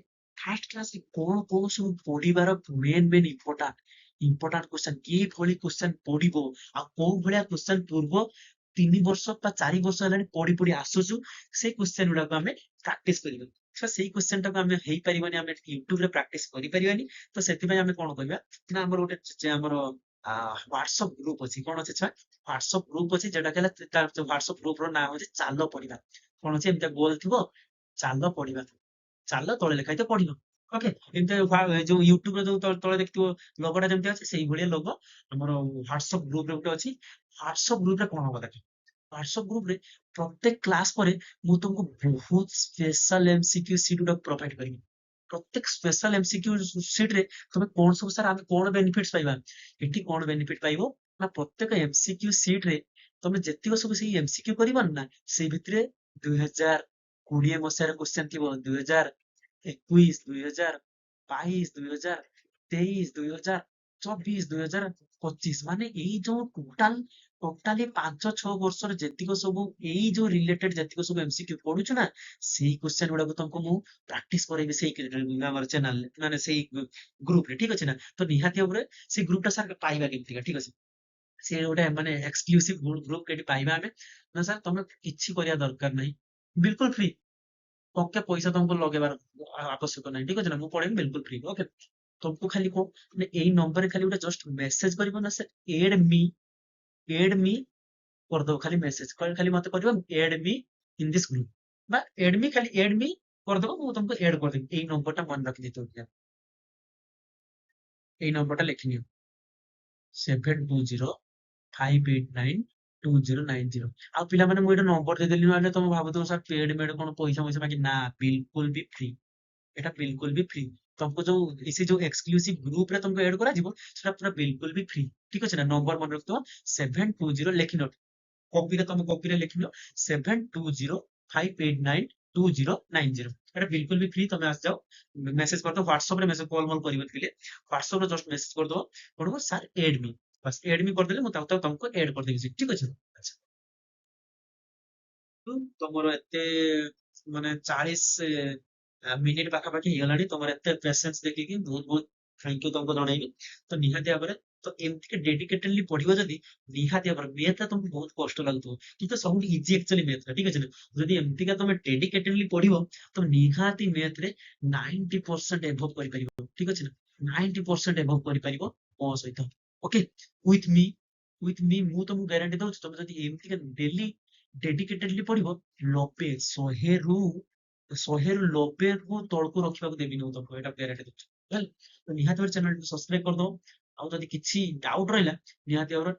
କଣ ସବୁ ପଢିବାର ମେନ୍ ଇମ୍ପୋର୍ଟାଣ୍ଟ କ୍ୱେଶ୍ଚନ କି ଭଳି କ୍ୱେଶ୍ଚନ ପଡିବ ଆଉ କୋଉ ଭଳିଆ କ୍ୱେଶ୍ଚନ ପୂର୍ବ 3 ବର୍ଷ ବା 4 ବର୍ଷ ହେଲାଣି ପଢି ଆସୁଛୁ ସେଇ କ୍ୱେଶ୍ଚନ ଗୁଡାକୁ ଆମେ ପ୍ରାକ୍ଟିସ କରିବା ତ ସେଇ କ୍ୱେଶ୍ଚନ ଟାକୁ ଆମେ ହେଇପାରିବାନି ଆମେ ୟୁଟ୍ୟୁବ ରେ ପ୍ରାକ୍ଟିସ କରିପାରିବାନି ତ ସେଥିପାଇଁ ଆମେ କଣ କରିବା ନା ଆମର ଗୋଟେ ଆମର ହ୍ୱାଟ୍ସଆପ ଗ୍ରୁପ ଅଛି କଣ ଅଛି ଛୁଆ ହ୍ୱାଟ୍ସଆପ ଗ୍ରୁପ ଅଛି ଯେଟା ହେଲା ହ୍ୱାଟ୍ସଆପ ଗ୍ରୁପ ର ନାଁ ହଉଛି ଚାଲ ପଢିବା କଣ ଅଛି ଏମିତି ଗୋଲ ଥିବ ଚାଲ ପଢିବା ଚାଲ ତଳେ ଲେଖା ହେଇଥିବ ପଢିବ ଓକେ ଏମିତି ଯୋଉ ୟୁଟ୍ୟୁବ ରେ ଯୋଉ ତଳେ ଦେଖିଥିବ ଲୋଗୋଟା ଯେମିତି ଅଛି ସେଇଭଳିଆ ଲୋଗୋ ଆମର ହ୍ୱାଟ୍ସଆପ ଗ୍ରୁପ ରେ ଗୋଟେ ଅଛି ହ୍ୱାଟ୍ସଆପ ଗ୍ରୁପ ରେ କଣ ହବ ଦେଖ ହ୍ୱାଟ୍ସଆପ ଗ୍ରୁପ ରେ ପ୍ରତ୍ୟେକ କ୍ଲାସ ପରେ ମୁଁ ତୁମକୁ ବହୁତ ସ୍ପେଶାଲ ଏମସିକ୍ୟୁ ସିଟ୍ ଗୁଡାକ ପ୍ରୋଭାଇଡ କରିବି ପ୍ରତ୍ୟେକ ସ୍ପେଶାଲ ଏମସିକ୍ୟୁ ସିଟ୍ ରେ ତମେ କଣ ସବୁ ସାର୍ ଆମେ କଣ ବେନିଫିଟ୍ସ ପାଇବା ଏଠି କଣ ବେନିଫିଟ ପାଇବ ନା ପ୍ରତ୍ୟେକ ଏମସିକ୍ୟୁ ସିଟ୍ ରେ ତମେ ଯେତିକ ସବୁ ସେଇ ଏମସିକ୍ୟୁ କରିବନି ନା ସେଇ ଭିତରେ 2020 ମସିହାର କ୍ୱେଶ୍ଚନ ଥିବ 2021 2022 2023 2024 2025 ମାନେ ଏଇ ଯୋଉ ଟୋଟାଲି 5-6 ବର୍ଷର ଯେତିକ ସବୁ ଏଇ ଯୋଉ ରିଲେଟେଡ ଯେତିକ ସବୁ ଏମସିକ୍ୟୁ ପଢୁଛୁ ନା ସେଇ କ୍ୱେଶ୍ଚନ ଗୁଡାକୁ ତମକୁ ମୁଁ ପ୍ରାକ୍ଟିସ କରେଇବି ସେଇ ଆମର ଚ୍ୟାନେଲ ମାନେ ସେଇ ଗ୍ରୁପ ରେ ଠିକ ଅଛି ନା ତ ନିହାତି ଭାବରେ ସେଇ ଗ୍ରୁପ ଟା ସାର୍ ପାଇବା କେମିତିକା ଠିକ ଅଛି ସେ ଗୋଟେ ମାନେ ଏକ୍ସକ୍ଲୁସିଭ ଗ୍ରୁପ କେଠି ପାଇବା ଆମେ ନା ସାର୍ ତମେ କିଛି କରିବା ଦରକାର ନାହିଁ ବିଲକୁଲ फ्री ओके पैसा तुमको लगेबार आवश्यक नहीं ठीक है ना ମୁଁ ପଢେଇବି बिल्कुल फ्री ओके तुमको खाली को एई नंबर रे खाली ଗୋଟେ जस्ट मेसेज करिवो ना से एड मी कर दो खाली मेसेज खाली मते करिवो add me in this group बा एड मी कर दो ମୁଁ तुमको ऐड कर देबी एई नंबर टा मन रखि देतो एई नंबर टा लिखि नियो 7205892090 ଆଉ ପିଲାମାନେ ମୁଁ ଏଇଟା ନମ୍ବର ଦେଇଦେଲି ମାନେ ତମେ ଭାବୁଥିବ ସାର୍ ପେଡ୍ ମେଡ୍ କଣ ପଇସା ପଇସା ମାଗି ନା बिल्कुल भी फ्री एटा बिल्कुल भी फ्री तुमको जो इसी जो एक्सक्लूसिव ग्रुप रे तुमको ऐड करा जीवो सेटा पूरा बिल्कुल भी फ्री ठीक अछि ना नंबर मन रखतो 720 लिखि नो कॉपी रे तुम कॉपी रे लिखि नो 7205892090 एटा बिल्कुल भी फ्री तुम आस जाओ मेसेज कर दो व्हाट्सएप रे मेसेज कॉल मॉल करिवत के लिए व्हाट्सएप रे जस्ट मेसेज कर दो पड़ो सर ऐड मी बस ऐड मी कर देले मु तुमको ऐड कर देबी ठीक अछि अच्छा ତମର ଏତେ ମାନେ 40 ମିନିଟ ପାଖାପାଖି ହେଇଗଲାଣି ତମର ଏତେ ପେସେନ୍ସ ଦେଖିକି ବହୁତ ବହୁତ ଥ୍ୟାଙ୍କ ୟୁ ତମକୁ ଜଣେଇବି ତ ନିହାତି ଭାବରେ ତ ଏମିତି ଡେଡିକେଟେଡଲି ପଢିବ ଯଦି ନିହାତି ଭାବରେ ମେଥ ତମକୁ ବହୁତ କଷ୍ଟ ଲାଗୁଥିବ କିନ୍ତୁ ସବୁଠୁ ଇଜି ଆକ୍ଚୁଆଲି ମେଥ ଠିକ ଅଛି ନା ଯଦି ଏମିତିକା ତମେ ଡେଡିକେଟେଡଲି ପଢିବ ତ ନିହାତି ମେଥ ରେ 90% ଏଭବ କରିପାରିବ ଠିକ ଅଛି ନା 90% ଏଭବ କରିପାରିବ ମୋ ସହିତ ଓକେ ୱିଥ ମି ମୁଁ ତମକୁ ଗ୍ୟାରାଣ୍ଟି ଦଉଛି ତମେ ଯଦି ଏମିତିକା ଡେଲି ଡେଡିକେଟେଡଲି ପଢିବ 90 100 ରୁ ଶହେରୁ 90କୁ ତଳକୁ ରଖିବାକୁ ଦେବିନି ମୁଁ ତମକୁ, ଏଇଟା ଗ୍ୟାରେଣ୍ଟି ଦଉଛି ହେଲା। ତ ନିହାତି ଭାବରେ ଚ୍ୟାନେଲକୁ ସବସ୍କ୍ରାଇବ କରିଦବ। ଆଉ ଯଦି କିଛି ଡାଉଟ ରହିଲା ନିହାତି ଭାବରେ